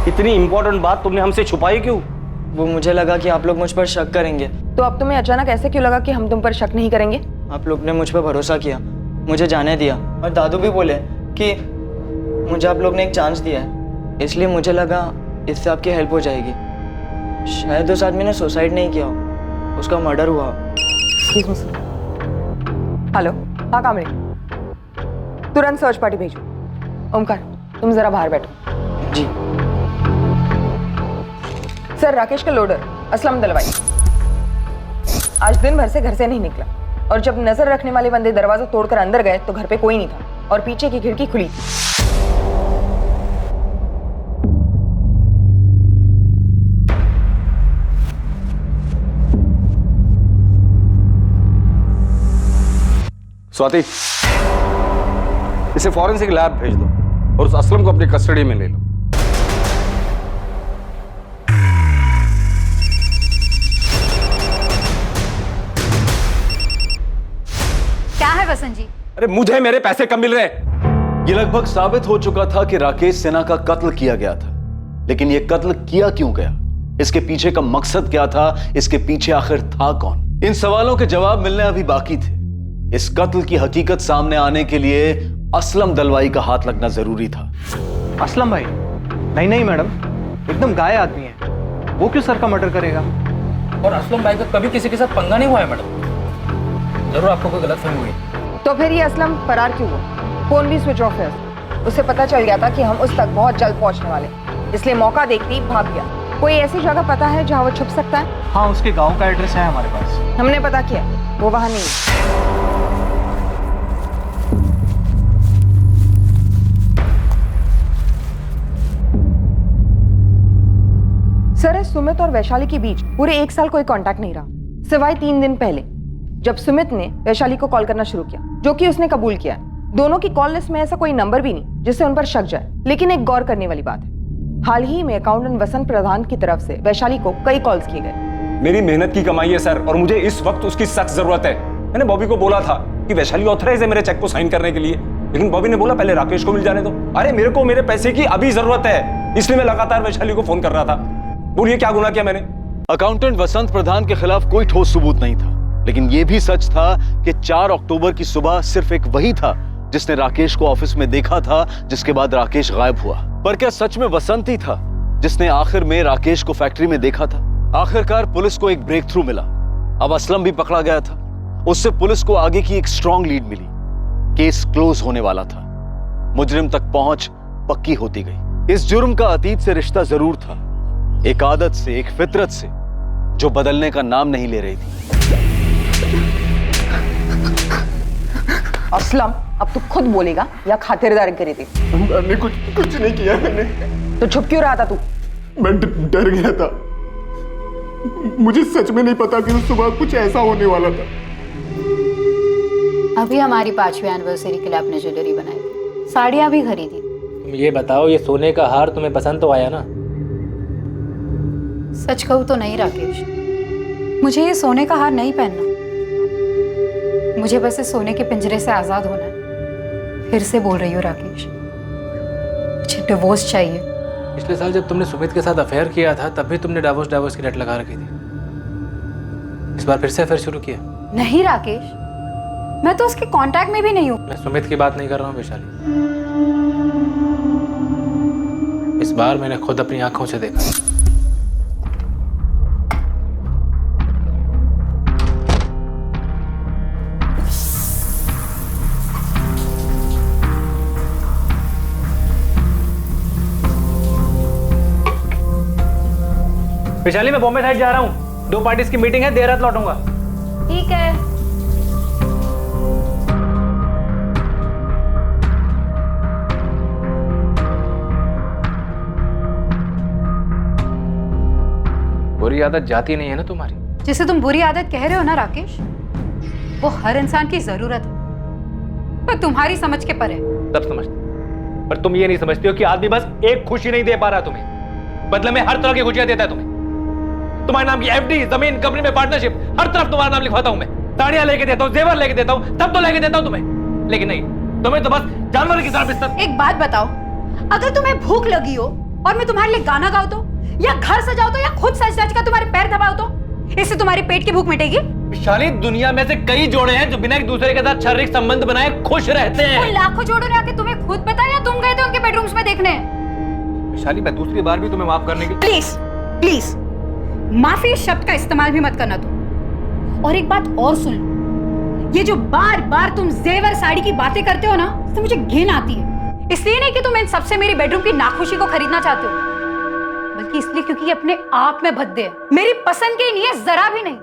इतनी इंपॉर्टेंट बात तुमने हमसे छुपाई क्यों? वो मुझे लगा कि आप लोग मुझ पर शक करेंगे। तो अब तुम्हें अचानक ऐसे क्यों लगा कि हम तुम पर शक नहीं करेंगे? आप लोग ने मुझ पर भरोसा किया, मुझे जाने दिया, और दादू भी बोले कि मुझे आप लोग ने एक चांस दिया है, इसलिए मुझे लगा इससे आपकी हेल्प हो जाएगी। शायद उस आदमी ने सुसाइड नहीं किया हो, उसका मर्डर हुआ। हेलो, हाँ कामरी, तुरंत सर्च पार्टी भेजो। ओमकार, तुम जरा बाहर बैठो। जी। सर, राकेश का लोडर असलम दलवाई आज दिन भर से घर से नहीं निकला और जब नजर रखने वाले बंदे दरवाजा तोड़कर अंदर गए तो घर पे कोई नहीं था और पीछे की खिड़की खुली थी। स्वाति, इसे फॉरेंसिक लैब भेज दो और उस असलम को अपनी कस्टडी में ले लो। क्या है वसंत जी? अरे मुझे मेरे पैसे कब मिल रहे? ये लगभग साबित हो चुका था कि राकेश सिन्हा का कत्ल किया गया था, लेकिन ये कत्ल किया क्यों गया, इसके पीछे का मकसद क्या था, इसके पीछे आखिर था कौन? इन सवालों के जवाब मिलने अभी बाकी थे। इस कत्ल की हकीकत सामने आने के लिए असलम दलवाई का हाथ लगना जरूरी था। असलम भाई? नहीं मैडम, एकदम गाय आदमी है, वो क्यों सर का मर्डर करेगा? और असलम भाई का कभी किसी के साथ पंगा नहीं हुआ है मैडम, जरूर आपको कोई गलतफहमी हुई। तो फिर ये असलम फरार क्यों हुआ? फोन भी स्विच ऑफ है, उसे पता चल गया था कि हम उस तक बहुत जल्द पहुंचने वाले, इसलिए मौका देखते ही भाग गया। कोई ऐसी जगह पता है जहां वो छुप सकता है? हाँ, उसके गांव का एड्रेस है हमारे पास। हमने पता किया, वो वहां नहीं है। सर, सुमित और वैशाली के बीच पूरे 1 साल कोई कांटेक्ट नहीं रहा, सिवाय 3 दिन पहले जब सुमित ने वैशाली को कॉल करना शुरू किया, जो कि उसने कबूल किया। दोनों की कॉल लिस्ट में ऐसा कोई नंबर भी नहीं जिससे उन पर शक जाए। लेकिन एक गौर करने वाली बात है, हाल ही में अकाउंटेंट वसंत प्रधान की तरफ से वैशाली को कई कॉल्स किए गए। मेरी मेहनत की कमाई है सर, और मुझे इस वक्त उसकी सख्त जरूरत है। मैंने बॉबी को बोला था कि वैशाली ऑथराइज है मेरे चेक को साइन करने के लिए, लेकिन बॉबी ने बोला पहले राकेश को मिल जाने दो। अरे मेरे को मेरे पैसे की अभी जरूरत है, इसलिए मैं लगातार वैशाली को फोन कर रहा था। बोलिए क्या गुनाह किया मैंने? अकाउंटेंट वसंत प्रधान के खिलाफ कोई ठोस सबूत नहीं था, लेकिन यह भी सच था कि 4 अक्टूबर की सुबह सिर्फ एक वही था जिसने राकेश को ऑफिस में देखा था, जिसके बाद राकेश गायब हुआ। पर क्या सच में वसंत ही था जिसने आखिर में राकेश को फैक्ट्री में देखा था? आखिरकार पुलिस को एक ब्रेक थ्रू मिला, अब असलम भी पकड़ा गया था। उससे पुलिस को आगे की एक स्ट्रॉन्ग लीड मिली, केस क्लोज होने वाला था, मुजरिम तक पहुंच पक्की होती गई। इस जुर्म का अतीत से रिश्ता जरूर था, एक आदत से, एक फितरत से जो बदलने का नाम नहीं ले रही थी। असलम, अब तू खुद बोलेगा या खातिरदारी करी थी? मैंने कुछ नहीं किया। मैंने तो छुप क्यों रहा था तू? मैं डर गया था, मुझे सच में नहीं पता कि उस सुबह कुछ ऐसा होने वाला था। अभी हमारी 5वीं एनिवर्सरी के लिए आपने ज्वेलरी बनाई थी, साड़ियाँ भी खरीदी। तुम ये बताओ, ये सोने का हार तुम्हें पसंद तो आया ना? सच कहूँ तो नहीं राकेश, मुझे ये सोने का हार नहीं पहनना। मुझे बस इस सोने के पिंजरे से आजाद होना है। फिर से बोल रही हूँ राकेश, मुझे डिवोर्स चाहिए। पिछले साल जब तुमने सुमित के साथ अफेयर किया था तब भी तुमने डाइवोर्स की रट लगा रखी थी। इस बार फिर से अफेयर शुरू किया? नहीं राकेश, मैं तो उसके कांटेक्ट में भी नहीं हूँ। मैं सुमित की बात नहीं कर रहा हूँ वैशाली, इस बार मैंने खुद अपनी आंखों से देखा। वैशाली, मैं बॉम्बे साइड जा रहा हूँ, 2 पार्टीज की मीटिंग है, देर रात लौटूंगा। ठीक है। बुरी आदत जाती नहीं है ना तुम्हारी? जिसे तुम बुरी आदत कह रहे हो ना राकेश, वो हर इंसान की जरूरत है, पर तुम्हारी समझ के परे। सब समझते, पर तुम ये नहीं समझती हो कि आदमी बस एक खुशी नहीं दे पा रहा तुम्हें, बदले में हर तरह की खुशियां देता है तुम्हें। तुम्हारे नाम की एफडी, जमीन, कंपनी में पार्टनरशिप, हर तरफ तुम्हारा नाम लिखवाता हूं मैं। साड़ियां लेके देता हूं, जेवर लेके देता हूं, सब तो लेके देता हूं तुम्हें, लेकिन नहीं, तुम्हें तो बस जानवर की तरह बिस्तर। एक बात बताओ, अगर तुम्हें भूख लगी हो और मैं तुम्हारे लिए गाना गाऊं तो, या घर सजाऊं तो, या खुद सज सज कर तुम्हारे पैर दबाऊं तो, इससे तुम्हारी पेट की भूख मिटेगी? विशाली, दुनिया में से कई जोड़े हैं जो बिना एक दूसरे के साथ शारीरिक संबंध बनाए खुश रहते हैं। उन लाखों जोड़ों ने आके तुम्हें खुद बताया या तुम गए थे उनके बेडरूम्स में देखने? विशाली, मैं दूसरी बार भी तुम्हें माफ करने की प्लीज प्लीज माफी शब्द का इस्तेमाल भी मत करना तुम। और एक बात और सुन लो, ये जो बार बार तुम जेवर साड़ी की बातें करते हो ना, इससे मुझे घिन आती है। इसलिए नहीं कि तुम इन सबसे मेरी बेडरूम की नाखुशी को खरीदना चाहते हो, बल्कि इसलिए क्योंकि ये अपने आप में भद्दे है, मेरी पसंद के ही नहीं है, जरा भी नहीं।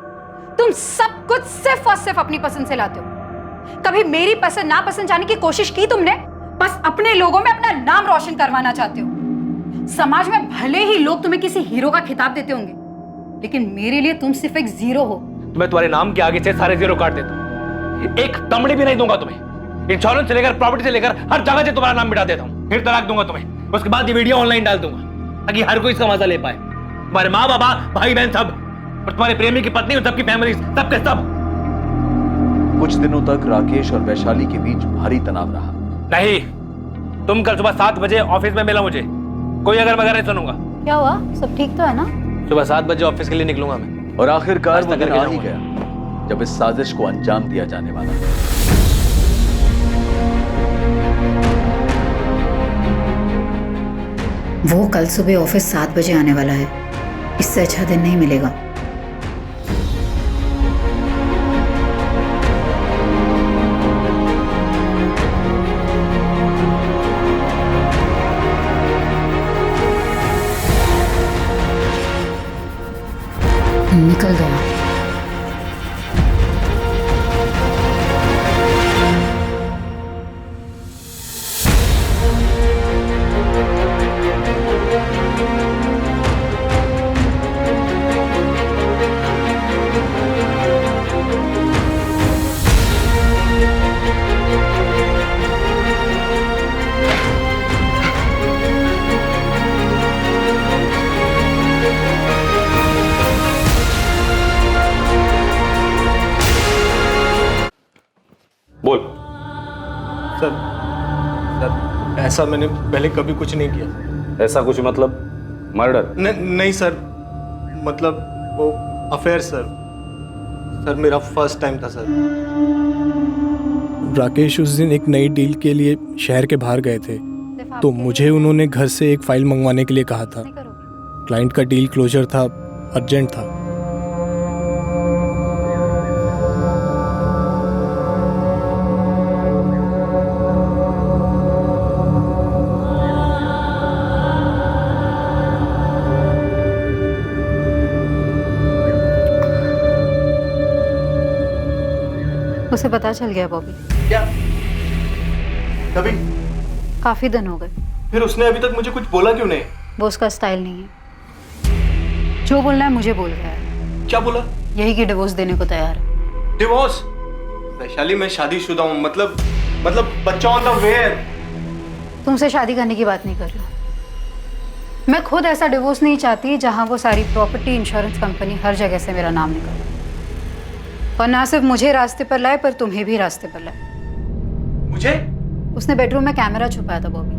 तुम सब कुछ सिर्फ और सिर्फ अपनी पसंद से लाते हो। कभी मेरी पसंद नापसंद जाने की कोशिश की तुमने? बस अपने लोगों में अपना नाम रोशन करवाना चाहते हो। समाज में भले ही लोग तुम्हें किसी हीरो का खिताब देते होंगे, लेकिन मेरे लिए तुम सिर्फ एक जीरो हो। मैं तुम्हारे नाम के आगे से सारे जीरो काट देता हूं। एक तमड़ी भी नहीं दूंगा तुम्हें। इंश्योरेंस से लेकर प्रॉपर्टी से लेकर हर जगह से तुम्हारा नाम मिटा देता हूं। फिर तलाक दूंगा तुम्हें। उसके बाद ये वीडियो ऑनलाइन डाल दूंगा ताकि हर कोई इसका मजा ले पाए। तुम्हारे माँ बाबा, भाई बहन सब, और तुम्हारे प्रेमी की पत्नी और सबकी फैमिली, सबके सब। कुछ दिनों तक राकेश और वैशाली के बीच भारी तनाव रहा। नहीं, तुम कल सुबह 7 बजे ऑफिस में मिला मुझे। कोई अगर वगैरह नहीं सुनूंगा। क्या हुआ? सब ठीक तो है ना? सुबह 7 बजे ऑफिस के लिए निकलूंगा मैं। और आखिरकार वो दिन आ ही गया जब इस साजिश को अंजाम दिया जाने वाला था। वो कल सुबह ऑफिस 7 बजे आने वाला है। इससे अच्छा दिन नहीं मिलेगा। निकल गया। बोल। सर ऐसा मैंने पहले कभी कुछ नहीं किया। ऐसा कुछ मतलब मर्डर? नहीं सर, मतलब वो अफेयर सर। सर मेरा फर्स्ट टाइम था सर। राकेश उस दिन एक नई डील के लिए शहर के बाहर गए थे, तो मुझे उन्होंने घर से एक फाइल मंगवाने के लिए कहा था। क्लाइंट का डील क्लोजर था, अर्जेंट था। उसे पता चल गया बॉबी। क्या? कभी? काफी दिन हो गए। फिर उसने अभी तक मुझे कुछ बोला क्यों नहीं? वो उसका स्टाइल नहीं है। जो बोलना है मुझे बोल गया है। क्या बोला? यही कि डिवोर्स देने को तैयार है। डिवोर्स? वैशाली मैं शादीशुदा हूँ, मतलब बच्चा ऑन द वे है। तुमसे शादी करने की बात नहीं कर रही हूँ। मैं खुद ऐसा डिवोर्स नहीं चाहती जहाँ वो सारी प्रॉपर्टी, इंश्योरेंस कंपनी, हर जगह से मेरा नाम निकले। और ना सिर्फ मुझे रास्ते पर लाए, पर तुम्हें भी रास्ते पर लाए। मुझे? उसने बेडरूम में कैमरा छुपाया था बॉबी।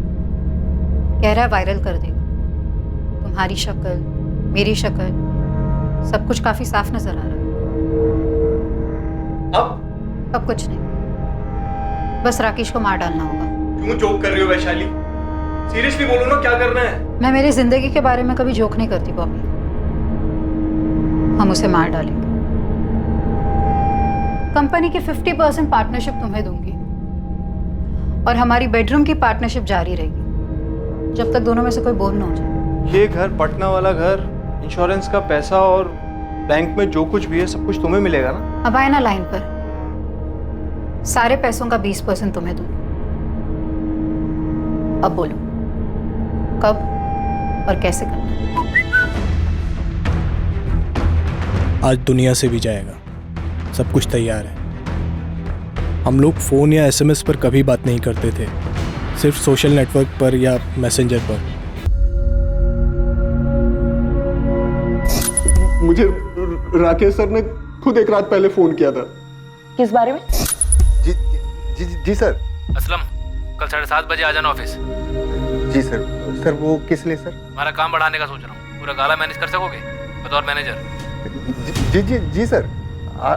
कह रहा है वायरल कर देगा। तुम्हारी शक्ल, मेरी शक्ल, सब कुछ काफी साफ नजर आ रहा है। अब कुछ नहीं, बस राकेश को मार डालना होगा। क्यों जोक कर रही हो वैशाली? सीरियसली बोलो ना, क्या करना है? मैं मेरी जिंदगी के बारे में कभी जोक नहीं करती बॉबी। हम उसे मार डालेंगे। कंपनी की 50% पार्टनरशिप तुम्हें दूंगी और हमारी बेडरूम की पार्टनरशिप जारी रहेगी जब तक दोनों में से कोई बोर ना हो जाए। ये घर, पटना वाला घर, इंश्योरेंस का पैसा और बैंक में जो कुछ भी है सब कुछ तुम्हें मिलेगा ना? अब आए ना लाइन पर। सारे पैसों का 20% तुम्हें दूंगी। अब बोलो कब और कैसे करना? आज दुनिया से भी जाएगा, सब कुछ तैयार है। हम लोग फोन या एसएमएस पर कभी बात नहीं करते थे, सिर्फ सोशल नेटवर्क पर या मैसेंजर पर। मुझे राकेश सर ने खुद एक रात पहले फोन किया था। किस बारे में? जी सर। असलम, कल 7:30 बजे आ जाना ऑफिस। जी सर। सर वो किस लिए सर? हमारा काम बढ़ाने का सोच रहा हूँ। पूरा गाला मैनेज कर सकोगे बतौर मैनेजर? जी सर,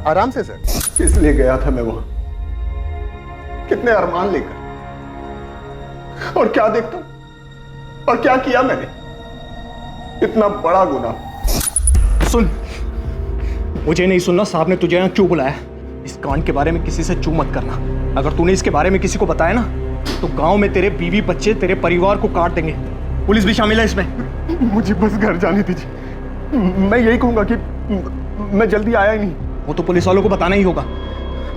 आराम से सर। किस लिए गया था मैं वहां? कितने अरमान लेकर, और क्या देखता हूं, और क्या किया मैंने? इतना बड़ा गुनाह। सुन, मुझे नहीं सुनना। साहब ने तुझे यहाँ क्यों बुलाया? इस कांड के बारे में किसी से चू मत करना। अगर तूने इसके बारे में किसी को बताया ना, तो गांव में तेरे बीवी बच्चे, तेरे परिवार को काट देंगे। पुलिस भी शामिल है इसमें। मुझे बस घर जाने दीजिए। मैं यही कहूंगा कि मैं जल्दी आया ही नहीं। वो तो पुलिस वालों को बताना ही होगा।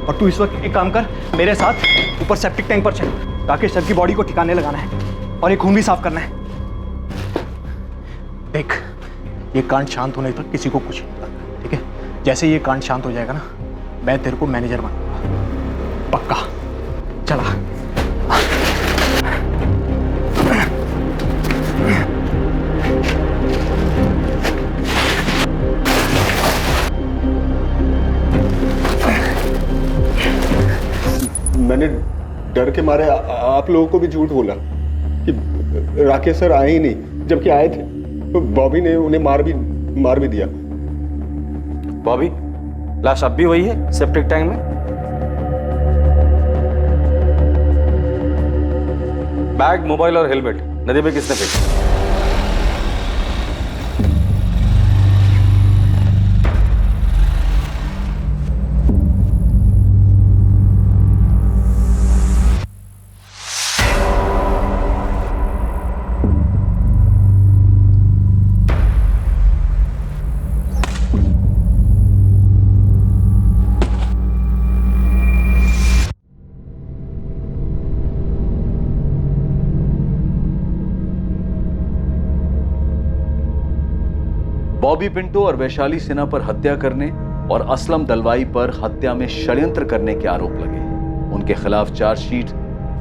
और तू इस वक्त एक काम कर, मेरे साथ ऊपर सेप्टिक टैंक पर चल। राकेश सर की बॉडी को ठिकाने लगाना है और ये खून भी साफ करना है। देख, ये कांड शांत होने तक किसी को कुछ नहीं करना, ठीक है? जैसे ये कांड शांत हो जाएगा ना, मैं तेरे को मैनेजर बनाऊंगा, पक्का। चला। मैंने डर के मारे आप लोगों को भी झूठ बोला कि राकेश सर आए ही नहीं, जबकि आए थे। तो बॉबी ने उन्हें मार भी दिया। बॉबी, लाश अब भी वही है सेप्टिक टैंक में? बैग, मोबाइल और हेलमेट नदी में किसने फेंका? बॉबी पिंटो और वैशाली सिन्हा पर हत्या करने और असलम दलवाई पर हत्या में षड्यंत्र करने के आरोप लगे। उनके खिलाफ चार्जशीट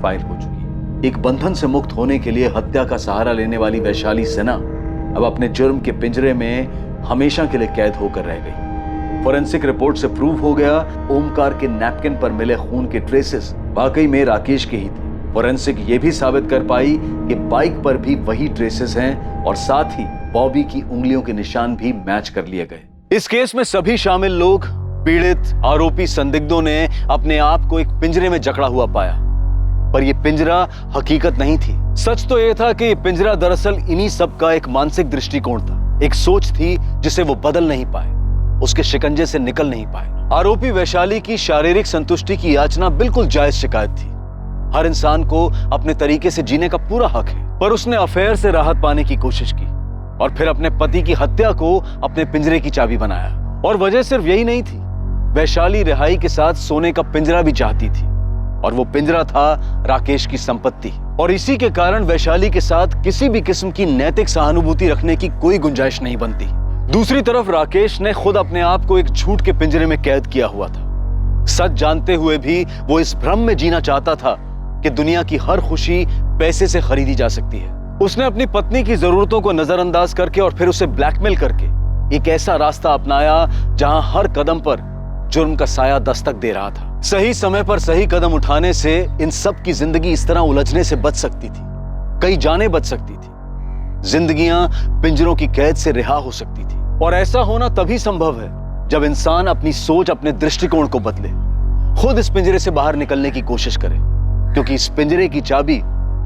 फाइल हो चुकी है। एक बंधन से मुक्त होने के लिए हत्या का सहारा लेने वाली वैशाली सिन्हा अब अपने जुर्म के पिंजरे में हमेशा के लिए कैद होकर रह गई। फोरेंसिक रिपोर्ट से प्रूव हो गया, ओमकार के नैपकिन पर मिले खून के ट्रेसेस वाकई में राकेश के ही थे। फोरेंसिक ये भी साबित कर पाई कि बाइक पर भी वही ट्रेसेस हैं और साथ ही बॉबी की उंगलियों के निशान भी मैच कर लिए गए। इस केस में सभी शामिल लोग, पीड़ित, आरोपी, संदिग्धों ने अपने आप को एक पिंजरे में जकड़ा हुआ पाया, पर यह पिंजरा हकीकत नहीं थी। सच तो यह था कि यह पिंजरा दरअसल इन्हीं सब का एक मानसिक दृष्टिकोण था, एक सोच थी जिसे वो बदल नहीं पाए, उसके शिकंजे से निकल नहीं पाए। आरोपी वैशाली की शारीरिक संतुष्टि की याचना बिल्कुल जायज शिकायत थी। हर इंसान को अपने तरीके से जीने का पूरा हक है, पर उसने अफेयर से राहत पाने की कोशिश की और फिर अपने पति की हत्या को अपने पिंजरे की चाबी बनाया। और वजह सिर्फ यही नहीं थी, वैशाली रिहाई के साथ सोने का पिंजरा भी चाहती थी और वो पिंजरा था राकेश की संपत्ति। और इसी के कारण वैशाली के साथ किसी भी किस्म की नैतिक सहानुभूति रखने की कोई गुंजाइश नहीं बनती। दूसरी तरफ राकेश ने खुद अपने आप को एक झूठ के पिंजरे में कैद किया हुआ था। सच जानते हुए भी वो इस भ्रम में जीना चाहता था कि दुनिया की हर खुशी पैसे से खरीदी जा सकती है। उसने अपनी पत्नी की जरूरतों को नजरअंदाज करके और फिर उसे ब्लैकमेल करके एक ऐसा रास्ता अपनाया जहां हर कदम पर जुर्म का साया दस्तक दे रहा था। सही समय पर सही कदम उठाने से इन सब की जिंदगी इस तरह उलझने से बच सकती थी, कई जानें बच सकती थी, जिंदगियां पिंजरों की कैद से रिहा हो सकती थी। और ऐसा होना तभी संभव है जब इंसान अपनी सोच, अपने दृष्टिकोण को बदले, खुद इस पिंजरे से बाहर निकलने की कोशिश करे, क्योंकि इस पिंजरे की चाबी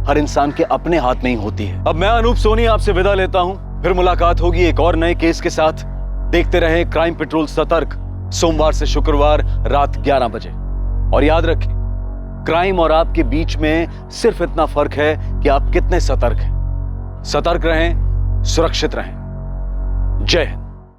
हर इंसान के अपने हाथ में ही होती है। अब मैं अनूप सोनी आपसे विदा लेता हूं, फिर मुलाकात होगी एक और नए केस के साथ। देखते रहें क्राइम पेट्रोल सतर्क, सोमवार से शुक्रवार रात 11 बजे। और याद रखें, क्राइम और आपके बीच में सिर्फ इतना फर्क है कि आप कितने सतर्क हैं। सतर्क रहें, सुरक्षित रहें। जय हिंद।